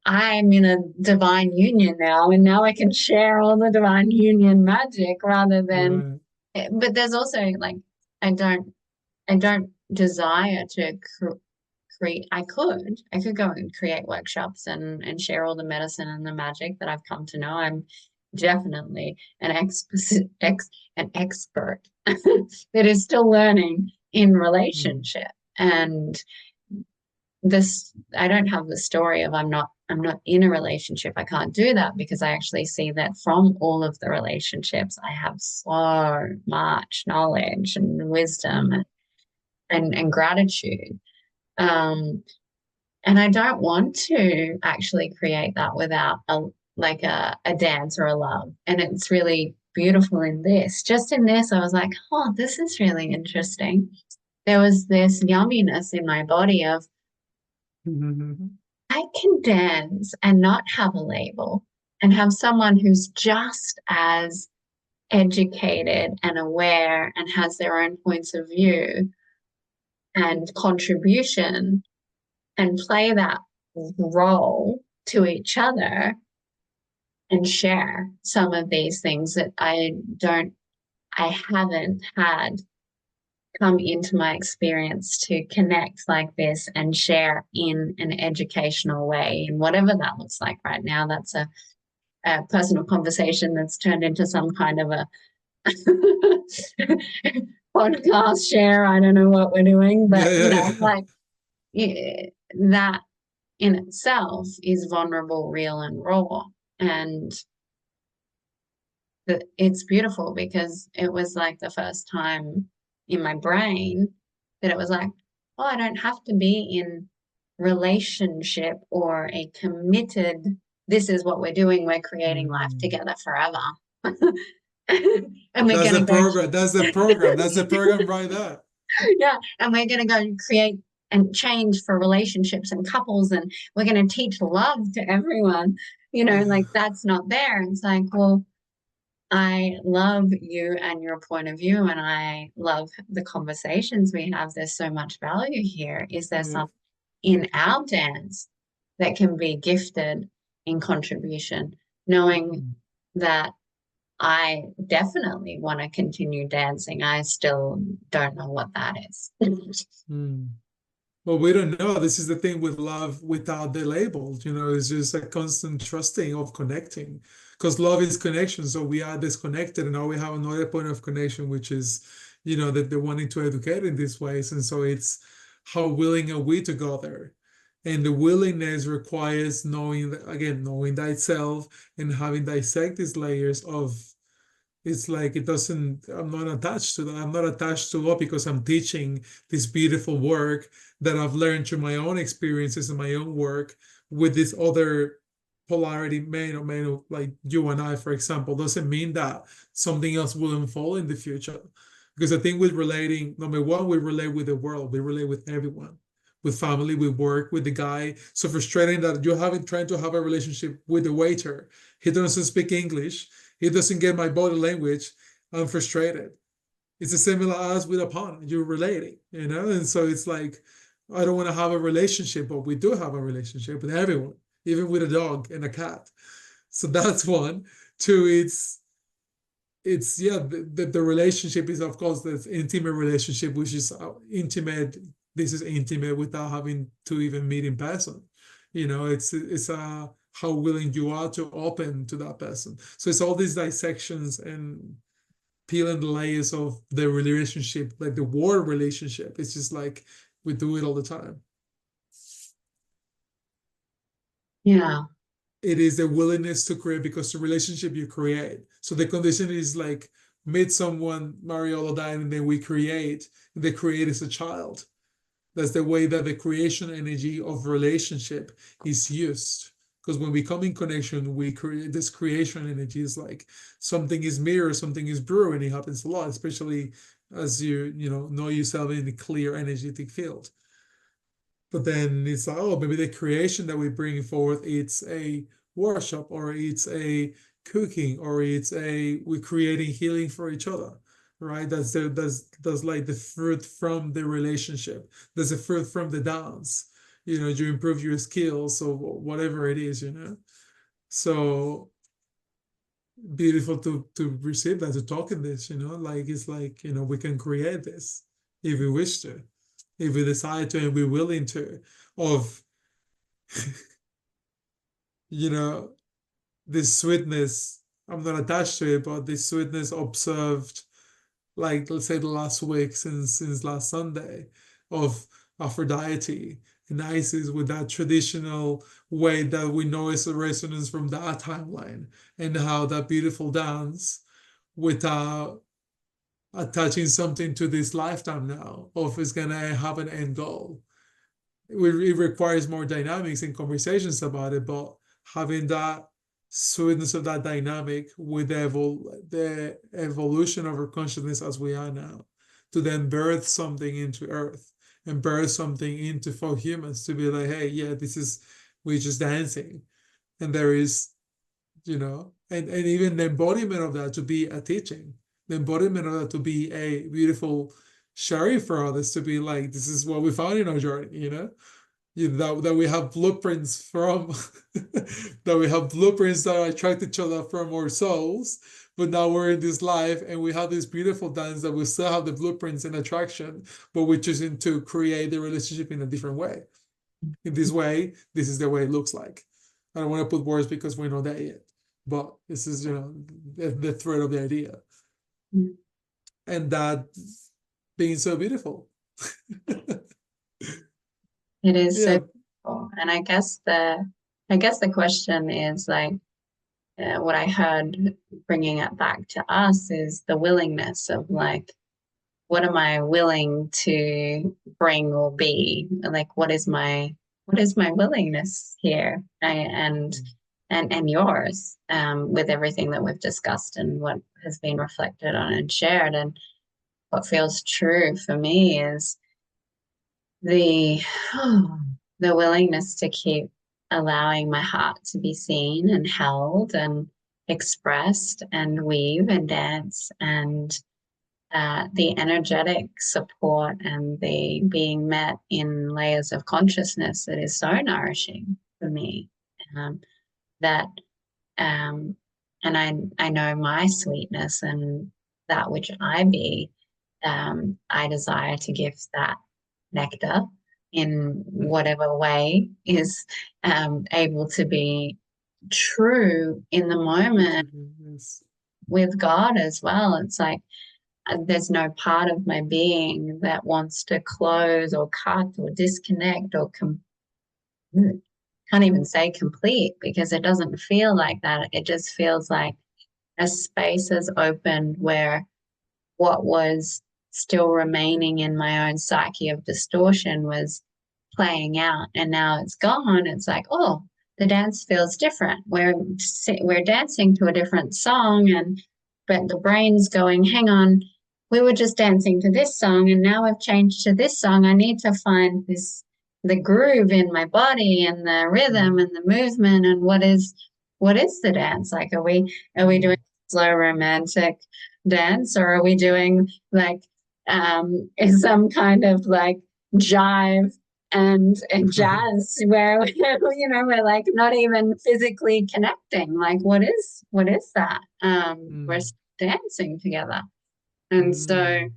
I'm in a divine union now, and now I can share all the divine union magic rather than. Right. But there's also like, I don't desire to create. I could go and create workshops and share all the medicine and the magic that I've come to know. I'm definitely an expert that is still learning in relationship. And this, I don't have the story of I'm not in a relationship, I can't do that, because I actually see that from all of the relationships I have so much knowledge and wisdom and gratitude. um and I don't want to actually create that without a dance or a love. And it's really beautiful in this. Just in this, I was like, oh, this is really interesting. There was this yumminess in my body of, I can dance and not have a label, and have someone who's just as educated and aware and has their own points of view and contribution, and play that role to each other, and share some of these things that I haven't had come into my experience to connect like this and share in an educational way. And whatever that looks like right now, that's a personal conversation that's turned into some kind of a podcast share. I don't know what we're doing, Yeah, but yeah, yeah. like, yeah, that in itself is vulnerable, real, and raw. And it's beautiful, because it was like the first time in my brain that it was like, oh, I don't have to be in relationship or a committed, this is what we're doing, we're creating life together forever. And we're That's going the to go, program. That's the program. That's the program right there. yeah, and we're going to go and create and change for relationships and couples, and we're going to teach love to everyone. Like that's not there. It's like, well, I love you and your point of view, and I love the conversations we have. There's so much value here. Is there Yeah. something in our dance that can be gifted in contribution, knowing that I definitely want to continue dancing. I still don't know what that is. Hmm. Well, we don't know. This is the thing with love without the label, it's just a constant trusting of connecting. Because love is connection. So we are disconnected, and now we have another point of connection, which is, that they're wanting to educate in these ways. And so it's how willing are we to go there? And the willingness requires knowing that, again, knowing thyself and having dissect these layers of it's like it doesn't, I'm not attached to that. I'm not attached to it because I'm teaching this beautiful work that I've learned through my own experiences and my own work with this other polarity, like you and I, for example, doesn't mean that something else will unfold in the future. Because I think with relating, number one, we relate with the world, we relate with everyone, with family, with work, with the guy. So frustrating that you're trying to have a relationship with the waiter. He doesn't speak English, he doesn't get my body language. I'm frustrated. It's a similar as with a partner. You're relating. And so it's like I don't want to have a relationship, but we do have a relationship with everyone, even with a dog and a cat. So that's one. Two, it's yeah, the relationship is of course this intimate relationship, which is intimate. This is intimate without having to even meet in person. It's how willing you are to open to that person. So it's all these dissections and peeling the layers of the relationship, like the war relationship. It's just like we do it all the time. Yeah. It is the willingness to create because the relationship you create. So the condition is like meet someone, marry all of that, and then we create. The create is a child. That's the way that the creation energy of relationship is used. Because when we come in connection, we create this creation energy is like something is mirror, something is brew, and it happens a lot, especially as you know yourself in a clear energetic field. But then it's like, oh, maybe the creation that we bring forth, it's a workshop, or it's a cooking, or we're creating healing for each other, right? That's like the fruit from the relationship. There's a fruit from the dance. You improve your skills, or whatever it is. So beautiful to receive that, to talk in this. Like it's like we can create this if we wish to, if we decide to, and we're willing to, of you know this sweetness. I'm not attached to it, but this sweetness observed, like let's say the last week, since last Sunday, of Aphrodite and Isis, with that traditional way that we know is a resonance from that timeline, and how that beautiful dance, without attaching something to this lifetime now, of is gonna have an end goal. It requires more dynamics and conversations about it, but having that sweetness of that dynamic with the evolution of our consciousness as we are now, to then birth something into Earth and birth something into for humans, to be like, hey, yeah, we're just dancing, and there is, and even the embodiment of that to be a teaching, the embodiment of that to be a beautiful sharing for others, to be like, this is what we found in our journey. That we have blueprints from that we have blueprints that attract each other from our souls, but now we're in this life and we have this beautiful dance that we still have the blueprints and attraction, but we're choosing to create the relationship in a different way. In this way, this is the way it looks like. I don't want to put words because we're not there yet, but this is the thread of the idea, and that being so beautiful. It is so Yeah. beautiful. And I guess the question is like, what I heard bringing it back to us is the willingness of like, what am I willing to bring or be? Like, what is my willingness here? And yours, with everything that we've discussed and what has been reflected on and shared. And what feels true for me is the the willingness to keep allowing my heart to be seen and held and expressed and weave and dance, and the energetic support and the being met in layers of consciousness that is so nourishing for me, that um, and I know my sweetness and that which I be. I desire to give that nectar in whatever way is able to be true in the moment Yes. with God as well. It's like there's no part of my being that wants to close or cut or disconnect or can't even say complete because it doesn't feel like that. It just feels like a space has opened where what was still remaining in my own psyche of distortion was playing out, and now it's gone. It's like, oh, the dance feels different. We're dancing to a different song, and but the brain's going, hang on, we were just dancing to this song, and now we've changed to this song. I need to find this the groove in my body and the rhythm and the movement, and what is the dance like? Are we doing slow romantic dance, or are we doing like some kind of like jive and jazz where we're like not even physically connecting, like what is that, we're dancing together. And so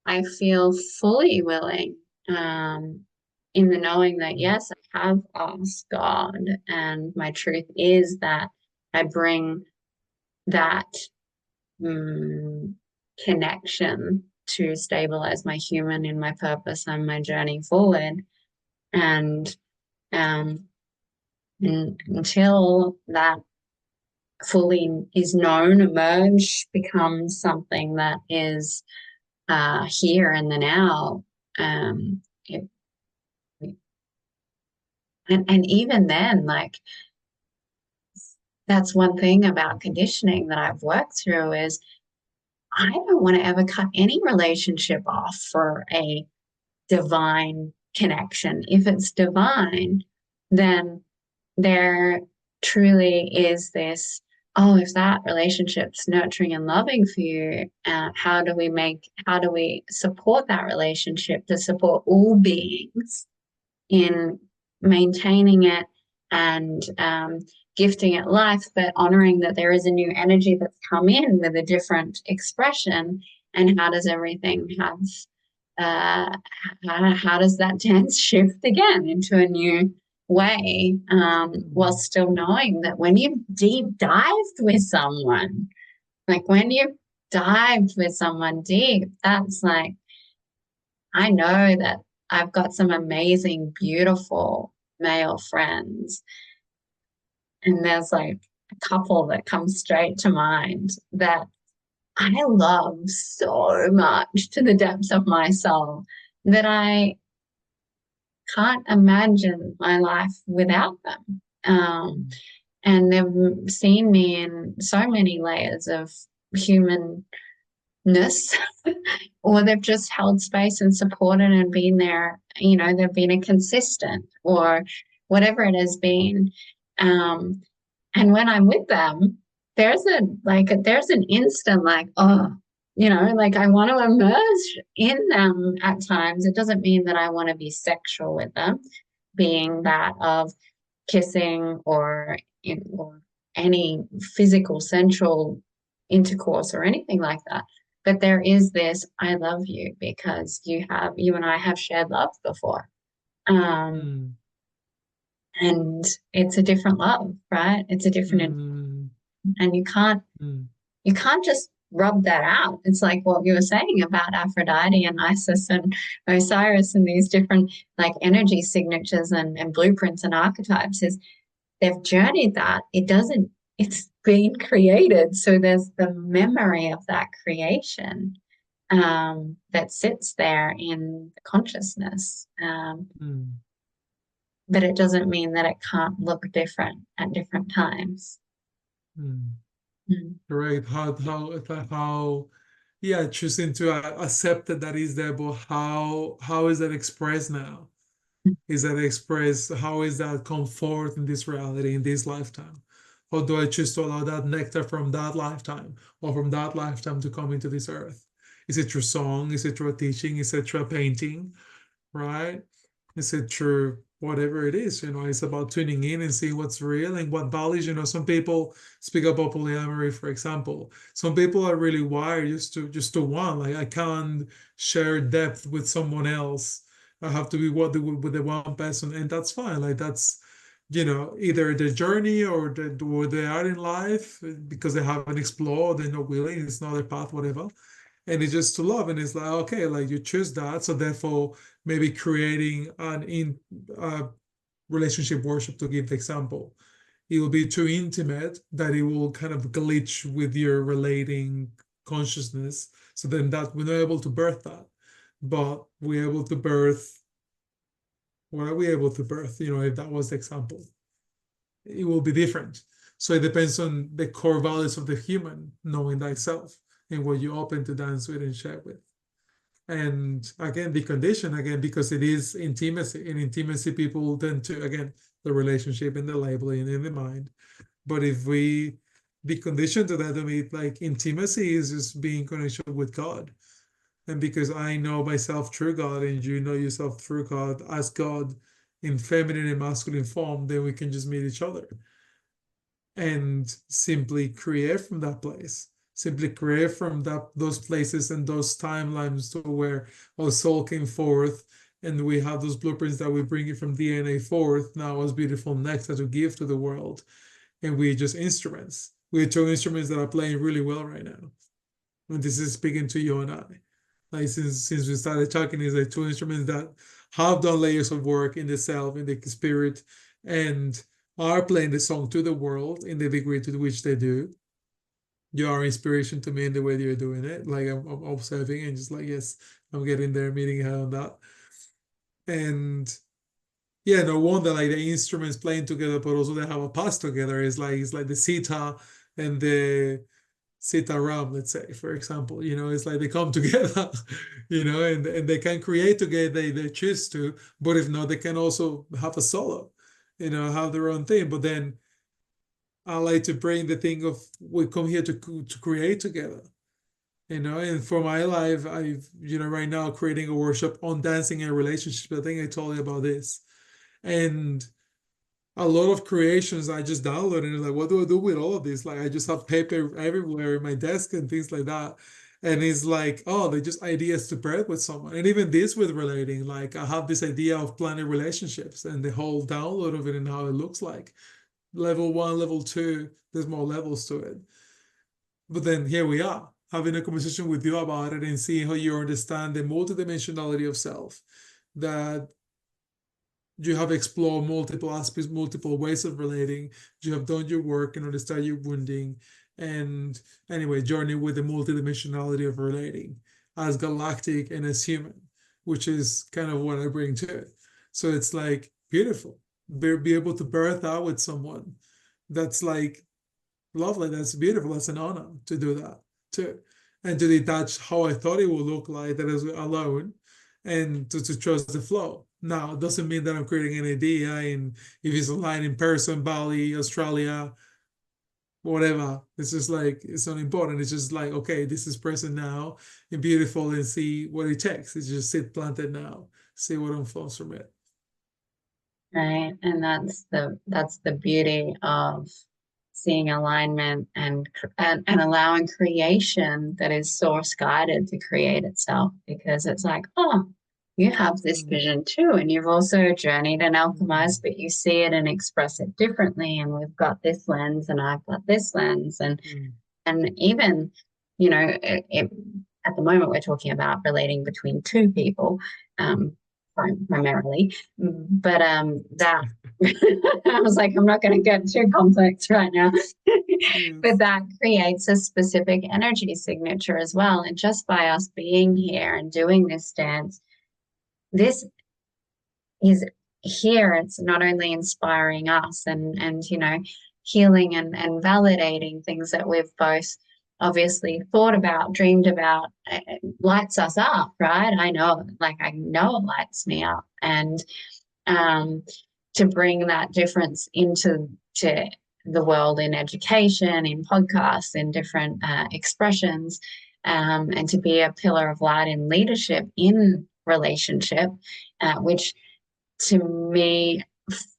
I feel fully willing, in the knowing that yes, I have asked God, and my truth is that I bring that um, connection to stabilize my human in my purpose and my journey forward. And um, until that fully is known, emerge, becomes something that is here in the now. It, and even then, like that's one thing about conditioning that I've worked through is I don't want to ever cut any relationship off for a divine connection. If it's divine, then there truly is this, oh, if that relationship's nurturing and loving for you, how do we support that relationship to support all beings in maintaining it and gifting it life, but honoring that there is a new energy that's come in with a different expression. And how does everything have how does that dance shift again into a new way, while still knowing that when you've deep dived with someone, like when you've dived with someone deep, that's like, I know that I've got some amazing, beautiful male friends, and there's like a couple that come straight to mind that I love so much to the depths of my soul that I can't imagine my life without them. And they've seen me in so many layers of humanness, or they've just held space and supported and been there. They've been a consistent or whatever it has been. And when I'm with them, there's an instant like, oh, like I want to immerse in them at times. It doesn't mean that I want to be sexual with them, being that of kissing or any physical, sensual intercourse or anything like that. But there is this, I love you because you and I have shared love before. And it's a different love, right? It's a different, and you can't just rub that out. It's like what you were saying about Aphrodite and Isis and Osiris and these different like energy signatures and blueprints and archetypes is they've journeyed that. It's been created. So there's the memory of that creation that sits there in the consciousness. But it doesn't mean that it can't look different at different times. Right. How, yeah, choosing to accept that is there, but how is that expressed now? Is that expressed? How is that come forth in this reality, in this lifetime? Or do I choose to allow that nectar from that lifetime or from that lifetime to come into this earth? Is it through song? Is it through a teaching? Is it through a painting? Right? Is it through whatever it is. It's about tuning in and seeing what's real and what values. Some people speak about polyamory, for example. Some people are really wired just to one. Like, I can't share depth with someone else. I have to be with the one person, and that's fine. Like, that's either the journey or where they are in life, because they haven't explored, they're not willing, it's not their path, whatever. And it's just to love, and it's like, okay, like, you choose that, so therefore maybe creating an in uh, relationship worship, to give the example, it will be too intimate that it will kind of glitch with your relating consciousness. So then that we're not able to birth that, but we're able to birth. What are we able to birth? If that was the example, it will be different. So it depends on the core values of the human, knowing thyself and what you open to dance with and share with. And again, the condition, again, because it is intimacy. In intimacy, people tend to, again, the relationship and the labeling in the mind. But if we be conditioned to that, I mean, like, intimacy is just being connection with God. And because I know myself through God and you know yourself through God, as God in feminine and masculine form, then we can just meet each other and simply create from that place. Simply create from those places and those timelines, to where our soul came forth, and we have those blueprints that we bring it from DNA forth now as beautiful nectar to give to the world. And we're just instruments. We're two instruments that are playing really well right now. And this is speaking to you and I. Like, since we started talking, is like two instruments that have done layers of work in the self, in the spirit, and are playing the song to the world in the degree to which they do. You are inspiration to me in the way that you're doing it. Like, I'm observing and just like, yes, I'm getting there, meeting her on that. And yeah, no wonder, like, the instruments playing together, but also they have a past together. It's like the sitar and the sitaram, let's say, for example. It's like they come together, and they can create together, they choose to. But if not, they can also have a solo, have their own thing. But then I like to bring the thing of, we come here to create together. And for my life, I've, right now, creating a workshop on dancing and relationships. I think I told you about this. And a lot of creations I just downloaded, and like, what do I do with all of this? Like, I just have paper everywhere in my desk and things like that. And it's like, oh, they're just ideas to break with someone. And even this with relating, like, I have this idea of planning relationships and the whole download of it and how it looks like. Level one, level two, there's more levels to it. But then here we are, having a conversation with you about it and seeing how you understand the multidimensionality of self, that you have explored multiple aspects, multiple ways of relating. You have done your work and understand your wounding. And anyway, journey with the multidimensionality of relating as galactic and as human, which is kind of what I bring to it. So it's like beautiful. Be able to birth out with someone. That's like lovely. That's beautiful. That's an honor to do that too. And to detach how I thought it would look like, that is alone, and to trust the flow. Now, it doesn't mean that I'm creating an idea, and if it's online, in person, Bali, Australia, whatever. It's just like, it's not important. It's just like, okay, this is present now and beautiful, and see what it takes. It's just sit planted now, see what unfolds from it. Right. And that's the beauty of seeing alignment and allowing creation that is source guided to create itself, because it's like, oh, you have this Mm, vision too, and you've also journeyed and mm, alchemized, but you see it and express it differently, and we've got this lens and I've got this lens, mm, and even, at the moment we're talking about relating between two people, um, primarily, but that I was like, I'm not going to get too complex right now, but yes. that creates a specific energy signature as well. And just by us being here and doing this dance, this is here. It's not only inspiring us and healing and validating things that we've both obviously thought about, dreamed about. It lights us up, right? I know it lights me up. And um, to bring that difference to the world in education, in podcasts, in different expressions, and to be a pillar of light in leadership in relationship, which to me,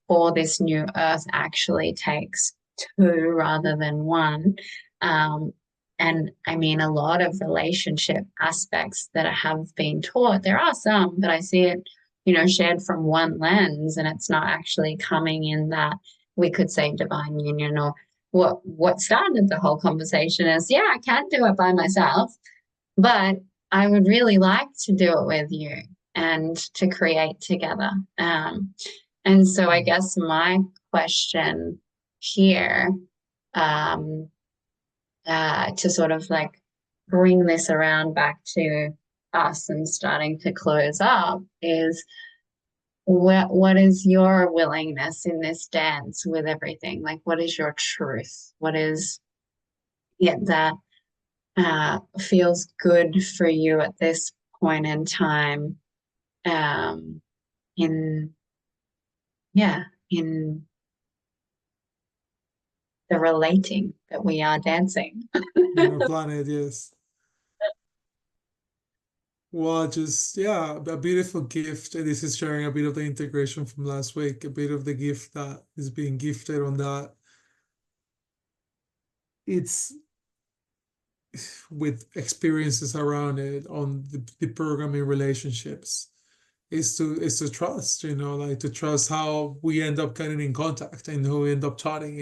for this new earth actually takes two rather than one. Um, and I mean, a lot of relationship aspects that I have been taught, there are some, but I see it, shared from one lens, and it's not actually coming in that we could say divine union. Or what started the whole conversation is, yeah, I can do it by myself, but I would really like to do it with you and to create together. And so I guess my question here, um, to sort of like bring this around back to us and starting to close up is, what is your willingness in this dance with everything? Like, what is your truth? What is it that feels good for you at this point in time, um, in, yeah, in the relating that we are dancing. In our planet, yes. Well, just yeah, a beautiful gift. And this is sharing a bit of the integration from last week, a bit of the gift that is being gifted on that. It's with experiences around it on the programming relationships is to trust, like to trust how we end up getting in contact and who we end up chatting,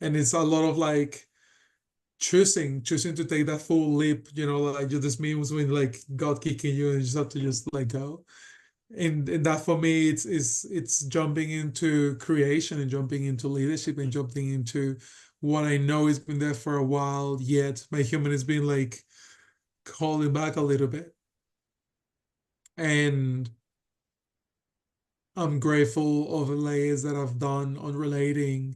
and it's a lot of like choosing to take that full leap, like you just means when like God kicking you and you just have to just let go. And that for me it's jumping into creation and jumping into leadership and jumping into what I know has been there for a while, yet my human has been like calling back a little bit. And I'm grateful of the layers that I've done on relating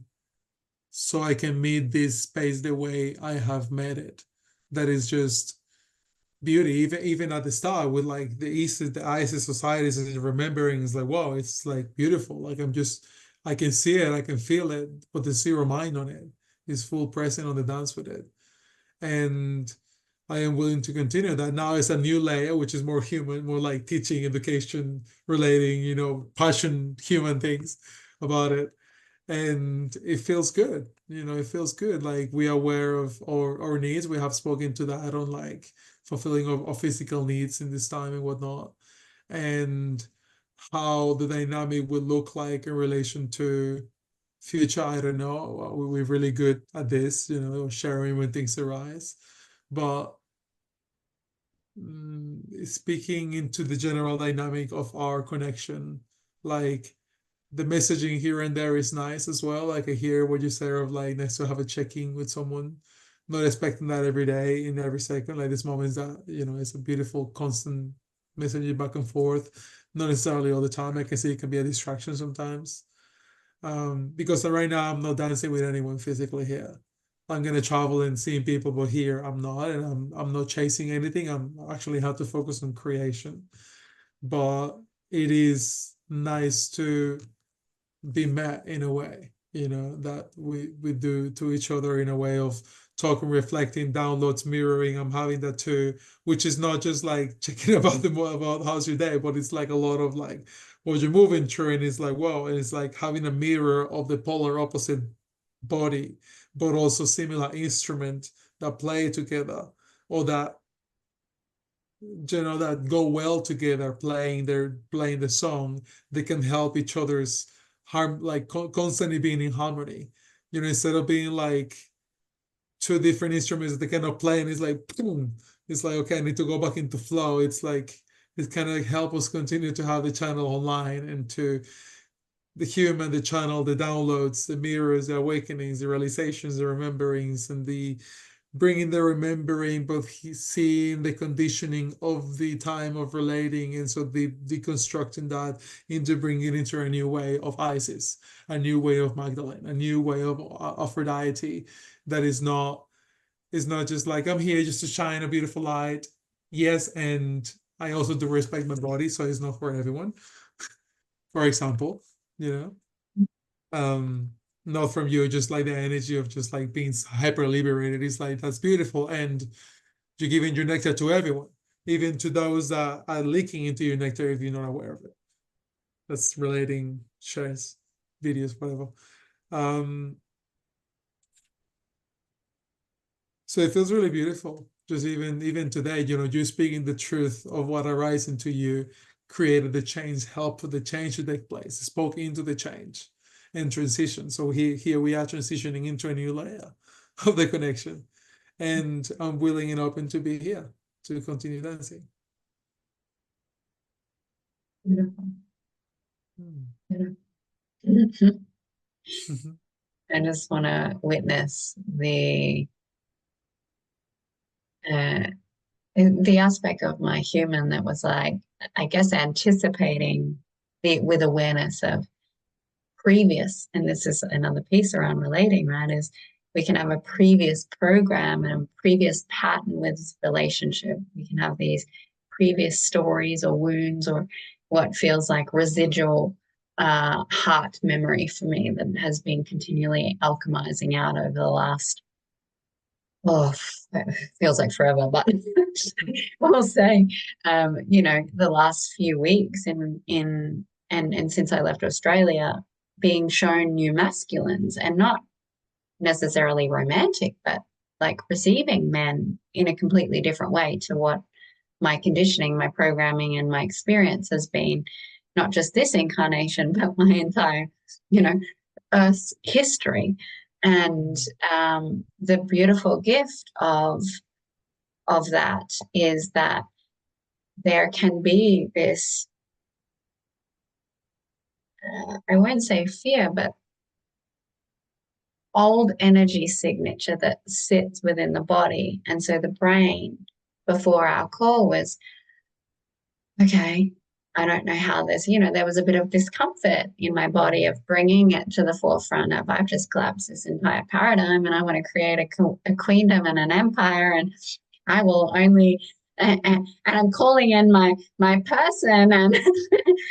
so I can meet this space the way I have met it. That is just beauty. Even at the start with like the ISIS societies and remembering is like, wow, it's like beautiful. Like I can see it, I can feel it, but the zero mind on it is full present on the dance with it. And I am willing to continue that. Now it's a new layer, which is more human, more like teaching, education, relating, passion, human things about it. And it feels good. It feels good. Like we are aware of our needs. We have spoken to that on like fulfilling our physical needs in this time and whatnot. And how the dynamic will look like in relation to future, I don't know. We're really good at this, sharing when things arise. But speaking into the general dynamic of our connection, like the messaging here and there is nice as well. Like I hear what you say of like nice to have a check-in with someone, not expecting that every day in every second. Like this moment is that, it's a beautiful constant messaging back and forth. Not necessarily all the time. I can see it can be a distraction sometimes. Because right now I'm not dancing with anyone physically here. I'm gonna travel and seeing people, but here I'm not, and I'm not chasing anything. I'm actually have to focus on creation. But it is nice to be met in a way, that we do to each other in a way of talking, reflecting, downloads, mirroring. I'm having that too, which is not just like checking about how's your day, but it's like a lot of like what you're moving through, and it's like wow, and it's like having a mirror of the polar opposite body, but also similar instrument that play together or that that go well together, playing the song. They can help each other's harm, like constantly being in harmony, instead of being like two different instruments that they cannot play and it's like boom, it's like okay, I need to go back into flow. It's like it kind of help us continue to have the channel online and to the human, the channel, the downloads, the mirrors, the awakenings, the realizations, the rememberings, and the bringing the remembering, both seeing the conditioning of the time of relating, and so the deconstructing that into bringing it into a new way of Isis, a new way of Magdalene, a new way of Aphrodite that is not just like I'm here just to shine a beautiful light. Yes, and I also do respect my body, so it's not for everyone. For example, you know not from you, just like the energy of just like being hyper liberated. It's like that's beautiful, and you're giving your nectar to everyone, even to those that are leaking into your nectar if you're not aware of it. that's relating shows, videos, whatever. Um, so it feels really beautiful. Just even today, you speaking the truth of what arises into you, created the change, helped for the change to take place, spoke into the change and transition. So here we are transitioning into a new layer of the connection. And I'm willing and open to be here to continue dancing. Beautiful. Hmm. Beautiful. I just want to witness uh, the aspect of my human that was like, I guess, anticipating with awareness of previous, and this is another piece around relating, right? Is we can have a previous program and a previous pattern with relationship. We can have these previous stories or wounds or what feels like residual heart memory for me that has been continually alchemizing out over the last, oh, it feels like forever, but we'll say, the last few weeks and since I left Australia, being shown new masculines and not necessarily romantic, but like receiving men in a completely different way to what my conditioning, my programming, and my experience has been, not just this incarnation, but my entire, you know, Earth's history. And the beautiful gift of that is that there can be this, I won't say fear, but old energy signature that sits within the body. And so the brain before our call was, okay, I don't know how this, there was a bit of discomfort in my body of bringing it to the forefront of I've just collapsed this entire paradigm and I want to create a queendom and an empire and I will only and I'm calling in my person and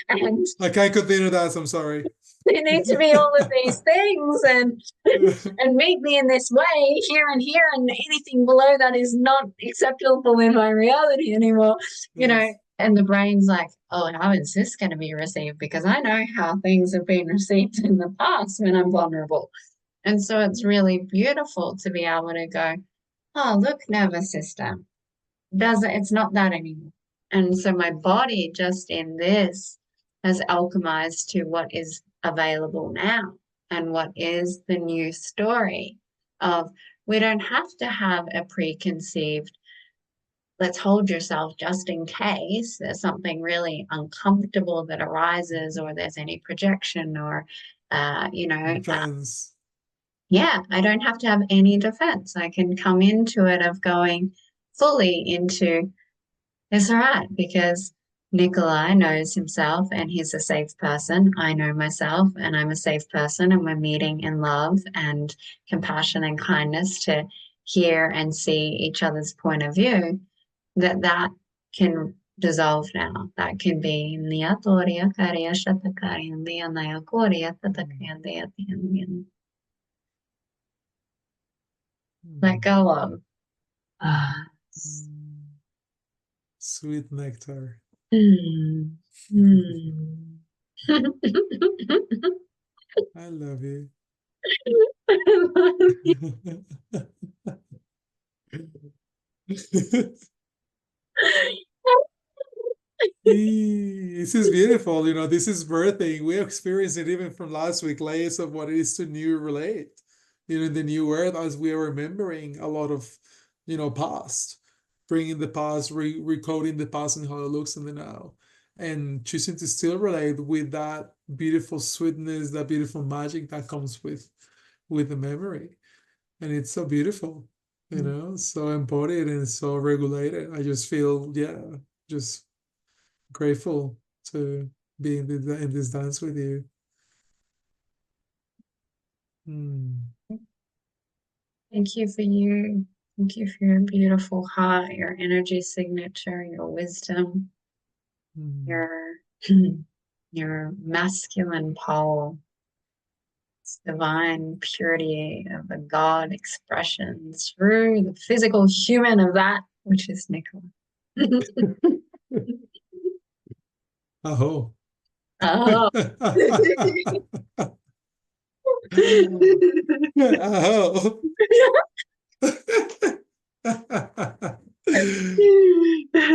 and I can't continue that. I'm sorry. they need to be all of these things and meet me in this way here and anything below that is not acceptable in my reality anymore, Yes. and the brain's like, oh, how is this going to be received, because I know how things have been received in the past when I'm vulnerable. And so it's really beautiful to be able to go, oh, look, nervous system, it's not that anymore. And so my body just in this has alchemized to what is available now and what is the new story of we don't have to have a preconceived, let's hold yourself just in case there's something really uncomfortable that arises or there's any projection or Defense. yeah, I don't have to have any defense. I can come into it of going fully into it's all right because Nicholai knows himself and he's a safe person. I know myself and I'm a safe person, and we're meeting in love and compassion and kindness to hear and see each other's point of view. That can dissolve now. That can be Niatoria Karia Shatakari and the Anayakoria Tataki and the let go of. Sweet nectar. Mm. Mm. I love you. This is beautiful. This is birthing. We experienced it even from last week, layers of what it is to new relate. In the new world, as we are remembering a lot of, past, bringing the past, recoding the past and how it looks in the now, and choosing to still relate with that beautiful sweetness, that beautiful magic that comes with the memory. And it's so beautiful, so embodied and so regulated. I just feel, yeah, just grateful to be in this dance with you. Mm. Thank you for you. Thank you for your beautiful heart, your energy signature, your wisdom, Mm. your your masculine pole, divine purity of the God expression through the physical human of that, which is Nicholai. Aho. Oh. Oh.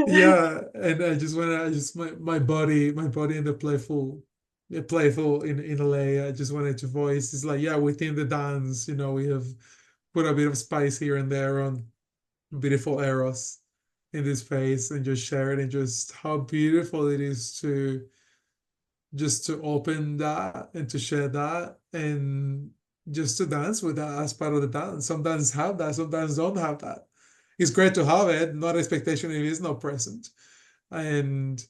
Yeah, and I just my body in the playful in a lay. I just wanted to voice. It's like, yeah, within the dance, we have put a bit of spice here and there on beautiful eros in this space, and just share it, and just how beautiful it is to just to open that and to share that, and just to dance with that as part of the dance. Sometimes have that, sometimes don't have that. It's great to have it, not expectation if it's not present. And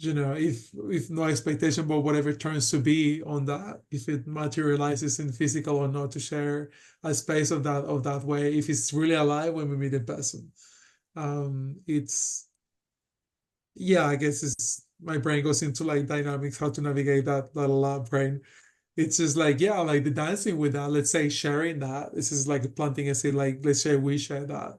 if no expectation, but whatever it turns to be on that, if it materializes in physical or not, to share a space of that way, if it's really alive when we meet in person. It's Yeah, I guess it's my brain goes into like dynamics, how to navigate that lab brain. It's just like, yeah, like the dancing with that, let's say sharing that. This is like planting a seed, like let's say we share that.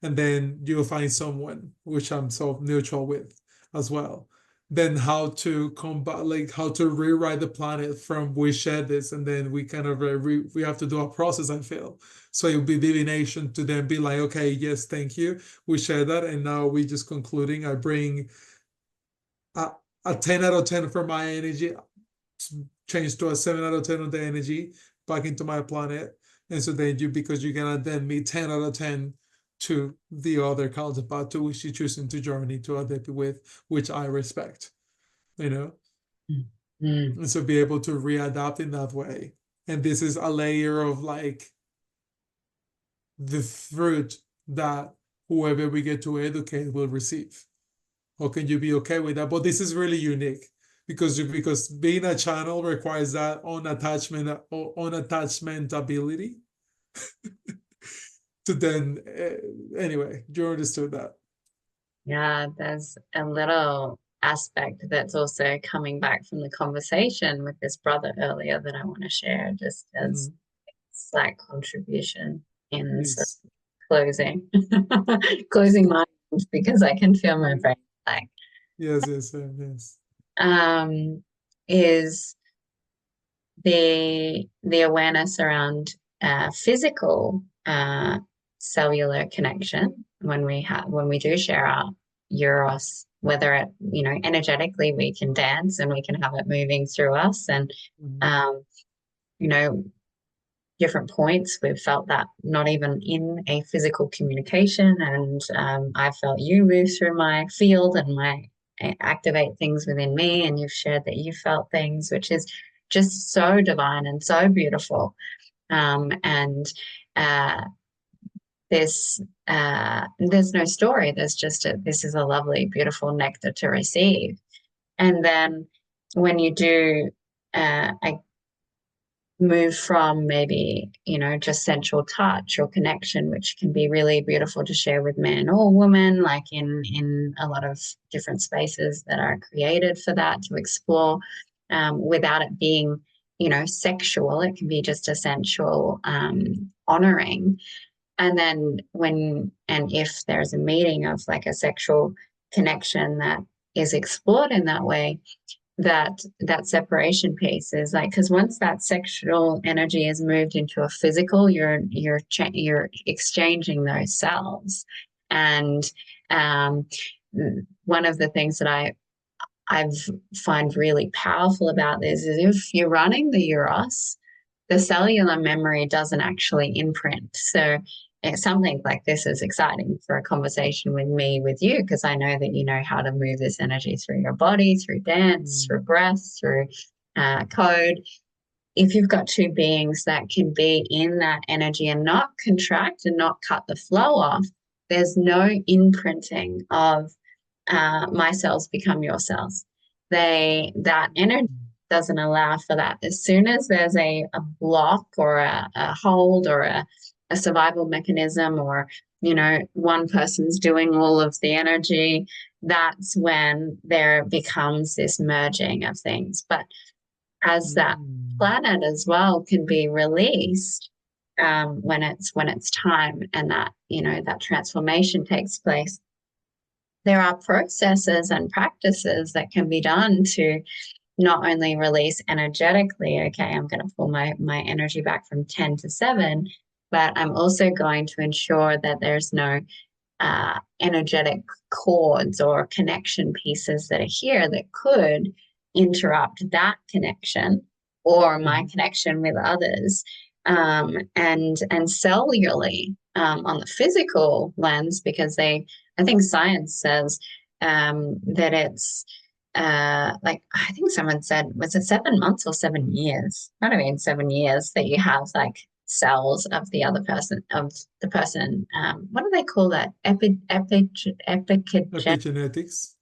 And then you'll find someone which I'm so neutral with as well. Then how to combat, like how to rewrite the planet from we share this, and then we kind of we have to do a process, I feel. So it would be divination to then be like, okay, yes, thank you. We share that, and now we just concluding. I bring a, a 10 out of 10 for my energy, change to a 7 out of 10 of the energy back into my planet. And so then because you're gonna then meet 10 out of 10 to the other counterpart to which you're choosing to journey to adapt with, which I respect, you know? Mm. And so be able to readapt in that way. And this is a layer of like the fruit that whoever we get to educate will receive. How can you be okay with that? But this is really unique because being a channel requires that unattachment ability to then anyway, you understood that. Yeah, there's a little aspect that's also coming back from the conversation with this brother earlier that I want to share just as Mhm. slight contribution in sort Please. of closing closing my mind because I can feel my brain like Yes, yes, yes. um is the awareness around physical cellular connection when we do share our eros, whether it energetically we can dance and we can have it moving through us, and Mhm. um, you know different points we've felt that not even in a physical communication, and I felt you move through my field and my activate things within me, and you've shared that you felt things, which is just so divine and so beautiful. And uh, this there's no story. There's just this is a lovely, beautiful nectar to receive. And then when you do a move from maybe just sensual touch or connection, which can be really beautiful to share with men or women, like in a lot of different spaces that are created for that to explore, without it being sexual. It can be just a sensual honoring. And then when and if there's a meeting of like a sexual connection that is explored in that way, that separation piece is like, because once that sexual energy is moved into a physical, you're exchanging those cells. And um, one of the things that I've find really powerful about this is if you're running the Eros, the cellular memory doesn't actually imprint. So something like this is exciting for a conversation with me, with you, because I know that you know how to move this energy through your body, through dance, through Mhm. breath, through code. If you've got two beings that can be in that energy and not contract and not cut the flow off, there's no imprinting of my cells become your cells. That energy doesn't allow for that. As soon as there's a block or a hold or a survival mechanism, or one person's doing all of the energy, that's when there becomes this merging of things. But as that Mhm. planet as well can be released, when it's time, and that that transformation takes place, there are processes and practices that can be done to not only release energetically, okay, I'm going to pull my energy back from 10 to 7, but I'm also going to ensure that there's no energetic cords or connection pieces that are here that could interrupt that connection or my connection with others. And cellularly, on the physical lens, because I think science says that it's like, I think someone said, was it 7 months or 7 years? I don't mean 7 years that you have like cells of the other person, of the person. What do they call that? Epigen.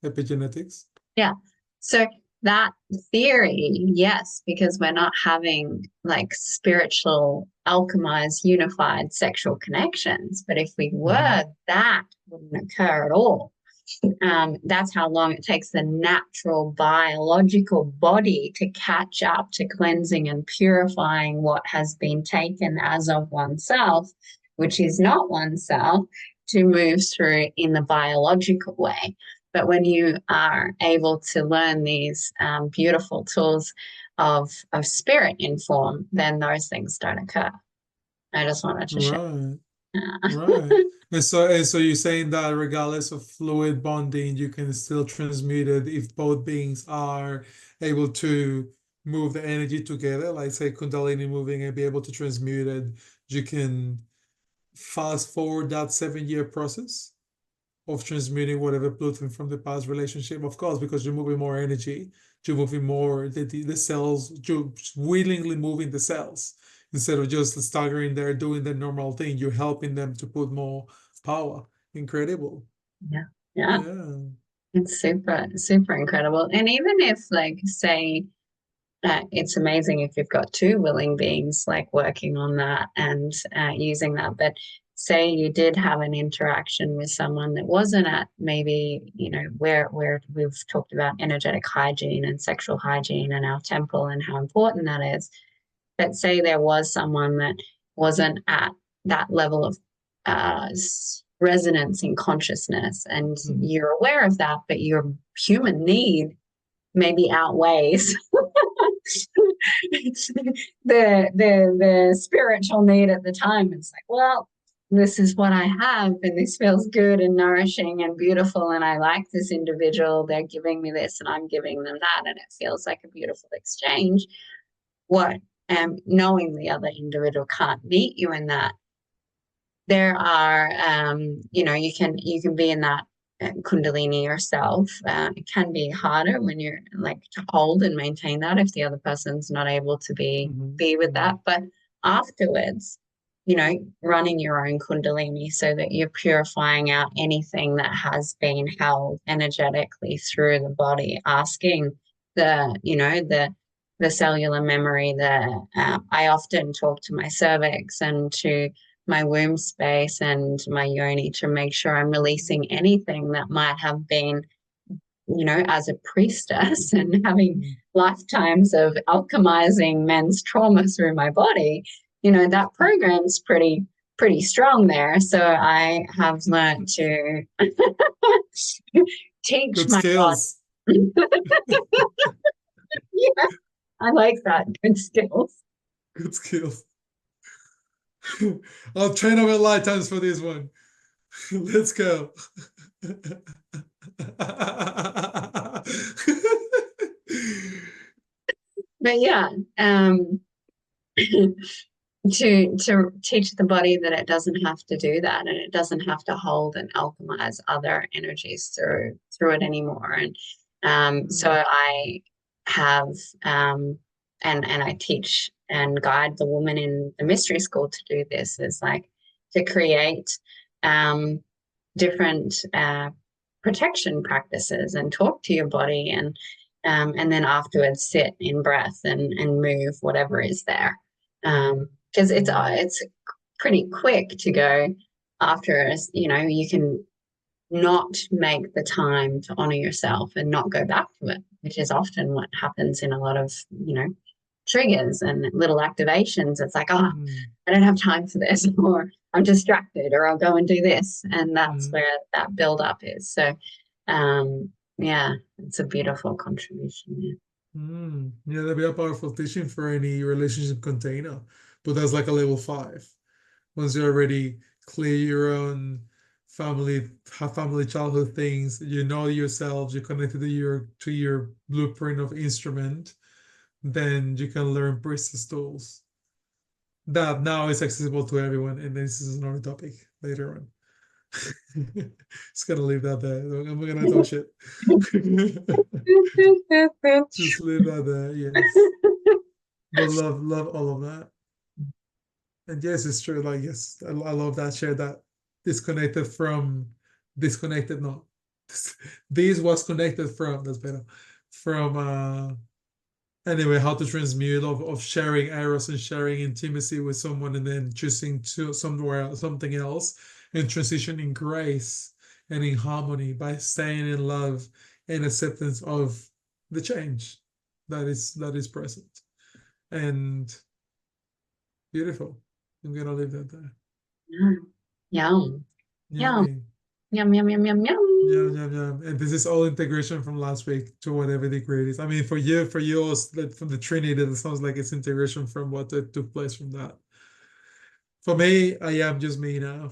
Epigenetics. Yeah. So that theory, yes, because we're not having like spiritual, alchemized, unified sexual connections. But if we were, that wouldn't occur at all. That's how long it takes the natural biological body to catch up to cleansing and purifying what has been taken as of oneself, which is not oneself, to move through in the biological way. But when you are able to learn these beautiful tools of spirit in form, then those things don't occur. I just wanted to share. Right. Right. And so you're saying that regardless of fluid bonding, you can still transmute it if both beings are able to move the energy together, like say Kundalini moving and be able to transmute it, you can fast forward that 7 year process of transmuting whatever blueprint from the past relationship, of course, because you're moving more energy, you're moving more the cells, you're willingly moving the cells instead of just staggering there doing the normal thing. You're helping them to put more power. Incredible. Yeah. Yeah. Yeah. It's super, super incredible. And even if, like, say, it's amazing if you've got two willing beings like working on that and using that. But say you did have an interaction with someone that wasn't at maybe, where we've talked about energetic hygiene and sexual hygiene and our temple and how important that is. But say there was someone that wasn't at that level of resonance in consciousness, and you're aware of that, but your human need maybe outweighs the spiritual need at the time. It's like, well, this is what I have, and this feels good and nourishing and beautiful, and I like this individual. They're giving me this, and I'm giving them that, and it feels like a beautiful exchange. What knowing the other individual can't meet you in that, there are you can be in that kundalini yourself. It can be harder when you're like to hold and maintain that if the other person's not able to be with that. But afterwards, running your own kundalini so that you're purifying out anything that has been held energetically through the body, asking the cellular memory. I often talk to my cervix and to my womb space and my yoni to make sure I'm releasing anything that might have been, as a priestess and having lifetimes of alchemizing men's trauma through my body. That program's pretty strong there. So I have learned to teach Good my skills. body. Yeah, I like that. Good skills. Good skills. I'll train over lifetimes for this one. Let's go. But yeah, to teach the body that it doesn't have to do that, and it doesn't have to hold and alchemize other energies through it anymore. And so I have and I teach and guide the woman in the mystery school to do this, is like to create different protection practices and talk to your body, and then afterwards sit in breath and move whatever is there. Because it's pretty quick to go after, you can not make the time to honor yourself and not go back to it, which is often what happens in a lot of, triggers and little activations. It's like, I don't have time for this, or I'm distracted, or I'll go and do this. And that's where that build up is. So, yeah, it's a beautiful contribution. Yeah. Yeah, that'd be a powerful teaching for any relationship container. But that's like a level 5. Once you already clear your own family, have family childhood things, you know yourself, you're connected to your blueprint of instrument, then you can learn priestess tools. That now is accessible to everyone, and this is another topic later on. Just gonna leave that there. I'm gonna talk shit. Just leave that there, yes. But love all of that. And yes, it's true. Like, yes, I love that share that disconnected from disconnected, no. This was connected from, that's better. From anyway, how to transmute of sharing eros and sharing intimacy with someone and then choosing to somewhere something else and transitioning grace and in harmony by staying in love and acceptance of the change that is present. And beautiful. I'm gonna leave that there. Yum, yum, Yummy. yum, yum, yum, yum, Yum, yum. yum, yum. And this is all integration from last week to whatever the grade is. I mean, for yours, that from the Trinity, that sounds like it's integration from what took place from that. For me, I am just me now.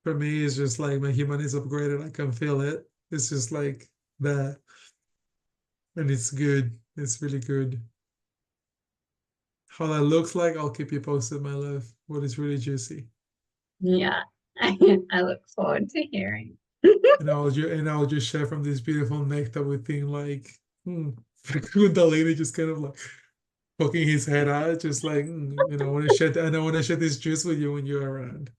For me, it's just like my human is upgraded. I can feel it. It's just like that. And it's good. It's really good. How that looks like, I'll keep you posted, my love. What is really juicy. Yeah, I look forward to hearing. And I'll just share from this beautiful nectar within like Kundalini just kind of like poking his head out, just like I want to share and I want to share this juice with you when you're around.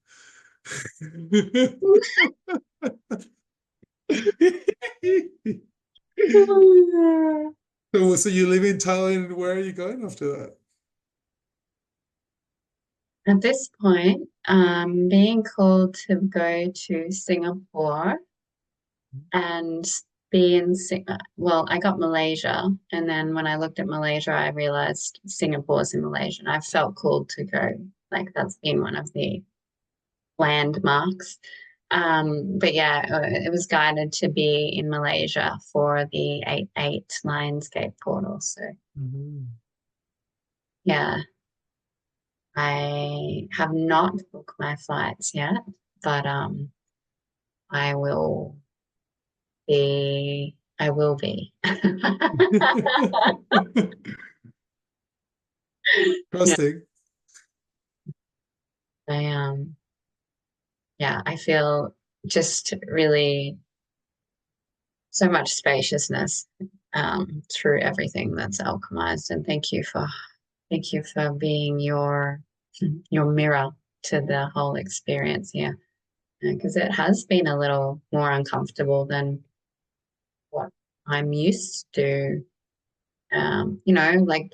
So you live in Thailand, where are you going after that? At this point, being called to go to Singapore and be in well, I got Malaysia, and then when I looked at Malaysia, I realized Singapore's in Malaysia, and I felt called to go. Like that's been one of the landmarks. But yeah, it was guided to be in Malaysia for the 8-8 Lionsgate portal. So Mhm. yeah, I have not booked my flights yet, but I will I will be. Yeah, Trusting. I yeah, I feel just really so much spaciousness through everything that's alchemized. And thank you for being your mirror to the whole experience here. Because it has been a little more uncomfortable than what I'm used to. Like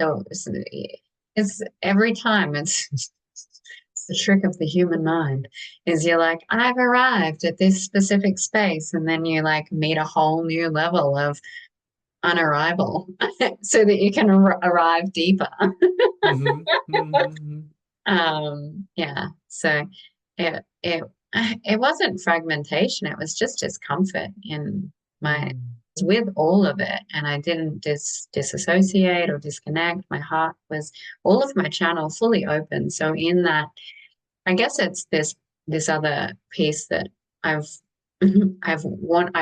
it's every time it's the trick of the human mind is you're like, I've arrived at this specific space, and then you like meet a whole new level of unarrival so that you can arrive deeper. Yeah. So it it wasn't fragmentation, it was just discomfort in my with all of it, and I didn't disassociate or disconnect. My heart was all of my channel fully open. So in that, I guess it's this other piece that I've I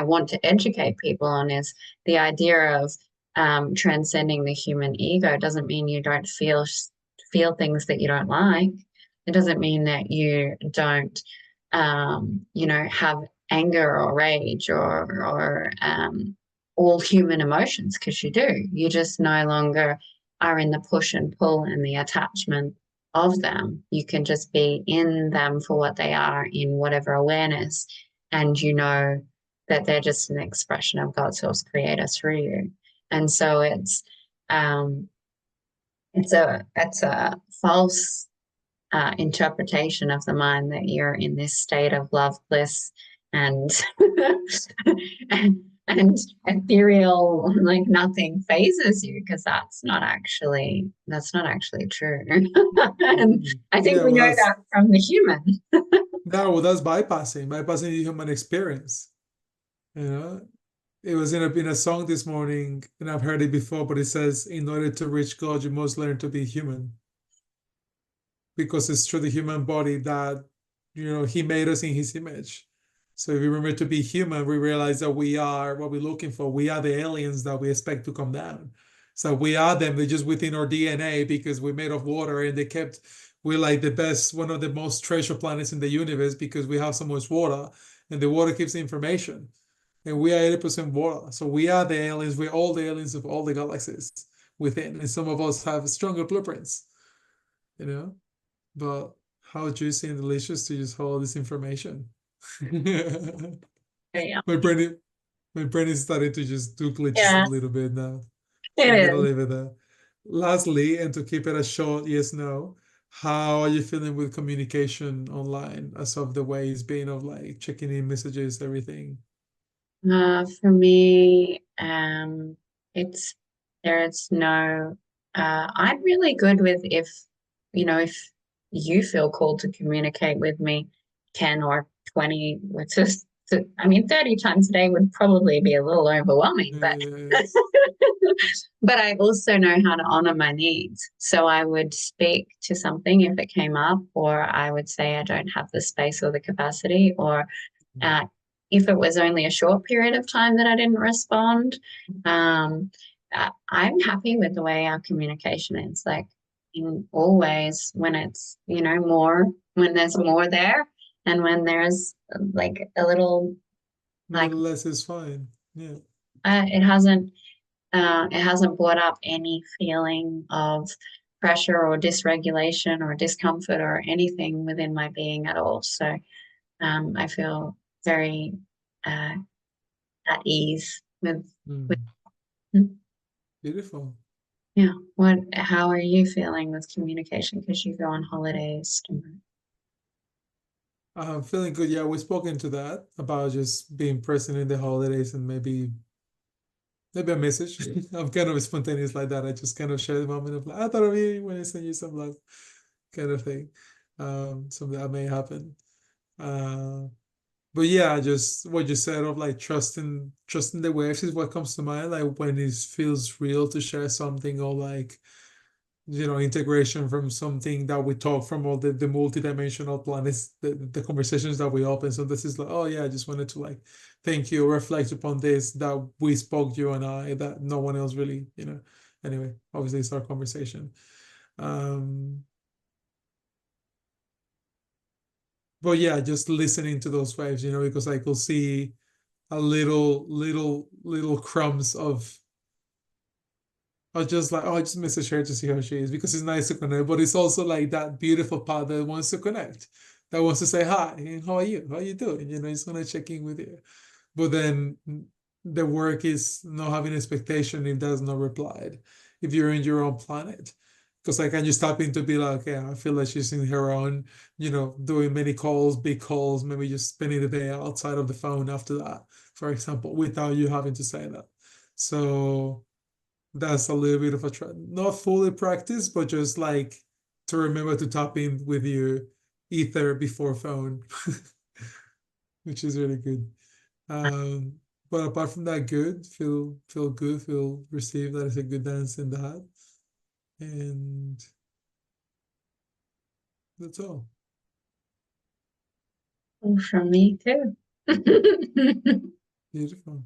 want to educate people on is the idea of transcending the human ego doesn't mean you don't feel things that you don't like. It doesn't mean that you don't have anger or rage or all human emotions, because you do. You just no longer are in the push and pull and the attachment of them. You can just be in them for what they are in whatever awareness, and you know that they're just an expression of God's source creator through you. And so um, it's a false interpretation of the mind that you're in this state of love, bliss, and and ethereal, like nothing phases you, because that's not actually true. And I think Yeah, we well, know that from the human. no, well, that's bypassing the human experience, you know. it was in a song this morning, and I've heard it before, but it says, "In order to reach God, you must learn to be human," because it's through the human body that He made us in His image. So if we remember to be human, we realize that we are what we're looking for. We are the aliens that we expect to come down. So we are them. They're just within our DNA because we're made of water, and we're like the best, one of the most treasured planets in the universe because we have so much water, and the water keeps the information. And we are 80% water. So we are the aliens. We're all the aliens of all the galaxies within. And some of us have stronger blueprints, you know? But how juicy and delicious to just hold this information. Yeah, My brain is, my brain is starting to just do glitches a yeah, little bit now. So it I'm gonna is. leave it there. Lastly, and to keep it a short yes, no, how are you feeling with communication online as of the way it's been of like checking in messages, everything? For me, it's there's no. I'm really good with if you feel called to communicate with me 10 or 20, which is, I mean, 30 times a day would probably be a little overwhelming, but Yeah. but I also know how to honor my needs. So I would speak to something if it came up, or I would say I don't have the space or the capacity, or uh, if it was only a short period of time that I didn't respond, um, I'm happy with the way our communication is. Like in all ways, when it's more, when there's more there, and when there's like a little like Little less is fine. Yeah. uh, it hasn't it hasn't brought up any feeling of pressure or dysregulation or discomfort or anything within my being at all. So I feel very uh, at ease with Mm. Beautiful. yeah. How are you feeling with communication? Because you go on holidays. I'm feeling good. Yeah, we've spoken to that about just being present in the holidays and maybe a message. I'm kind of spontaneous like that. I just kind of share the moment of like, I thought of you when I send you some love kind of thing. Something that may happen. Uh, but yeah, just what you said of like trusting the waves is what comes to mind. Like when it feels real to share something or like integration from something that we talk from all the multidimensional planets, the conversations that we open. So this is like, oh yeah, I just wanted to like thank you, reflect upon this that we spoke, you and I, that no one else really, Anyway, obviously it's our conversation. Um, but yeah, just listening to those waves, because I could see a little crumbs of just like, oh, I just message her to see how she is because it's nice to connect, but it's also like that beautiful part that wants to connect, that wants to say hi, and how are you? How are you doing? It's gonna check in with you. But then the work is not having expectation if that's not replied, if you're in your own planet. Because I can just tap in to be like, okay, I feel like she's in her own, doing many calls, big calls, maybe just spending the day outside of the phone after that, for example, without you having to say that. So that's a little bit of a try, not fully practice, but just like to remember to tap in with your ether before phone, which is really good. Um, but apart from that, good, feel good, feel received. That is a good dance in that, and that's all. Oh, from me too. Beautiful.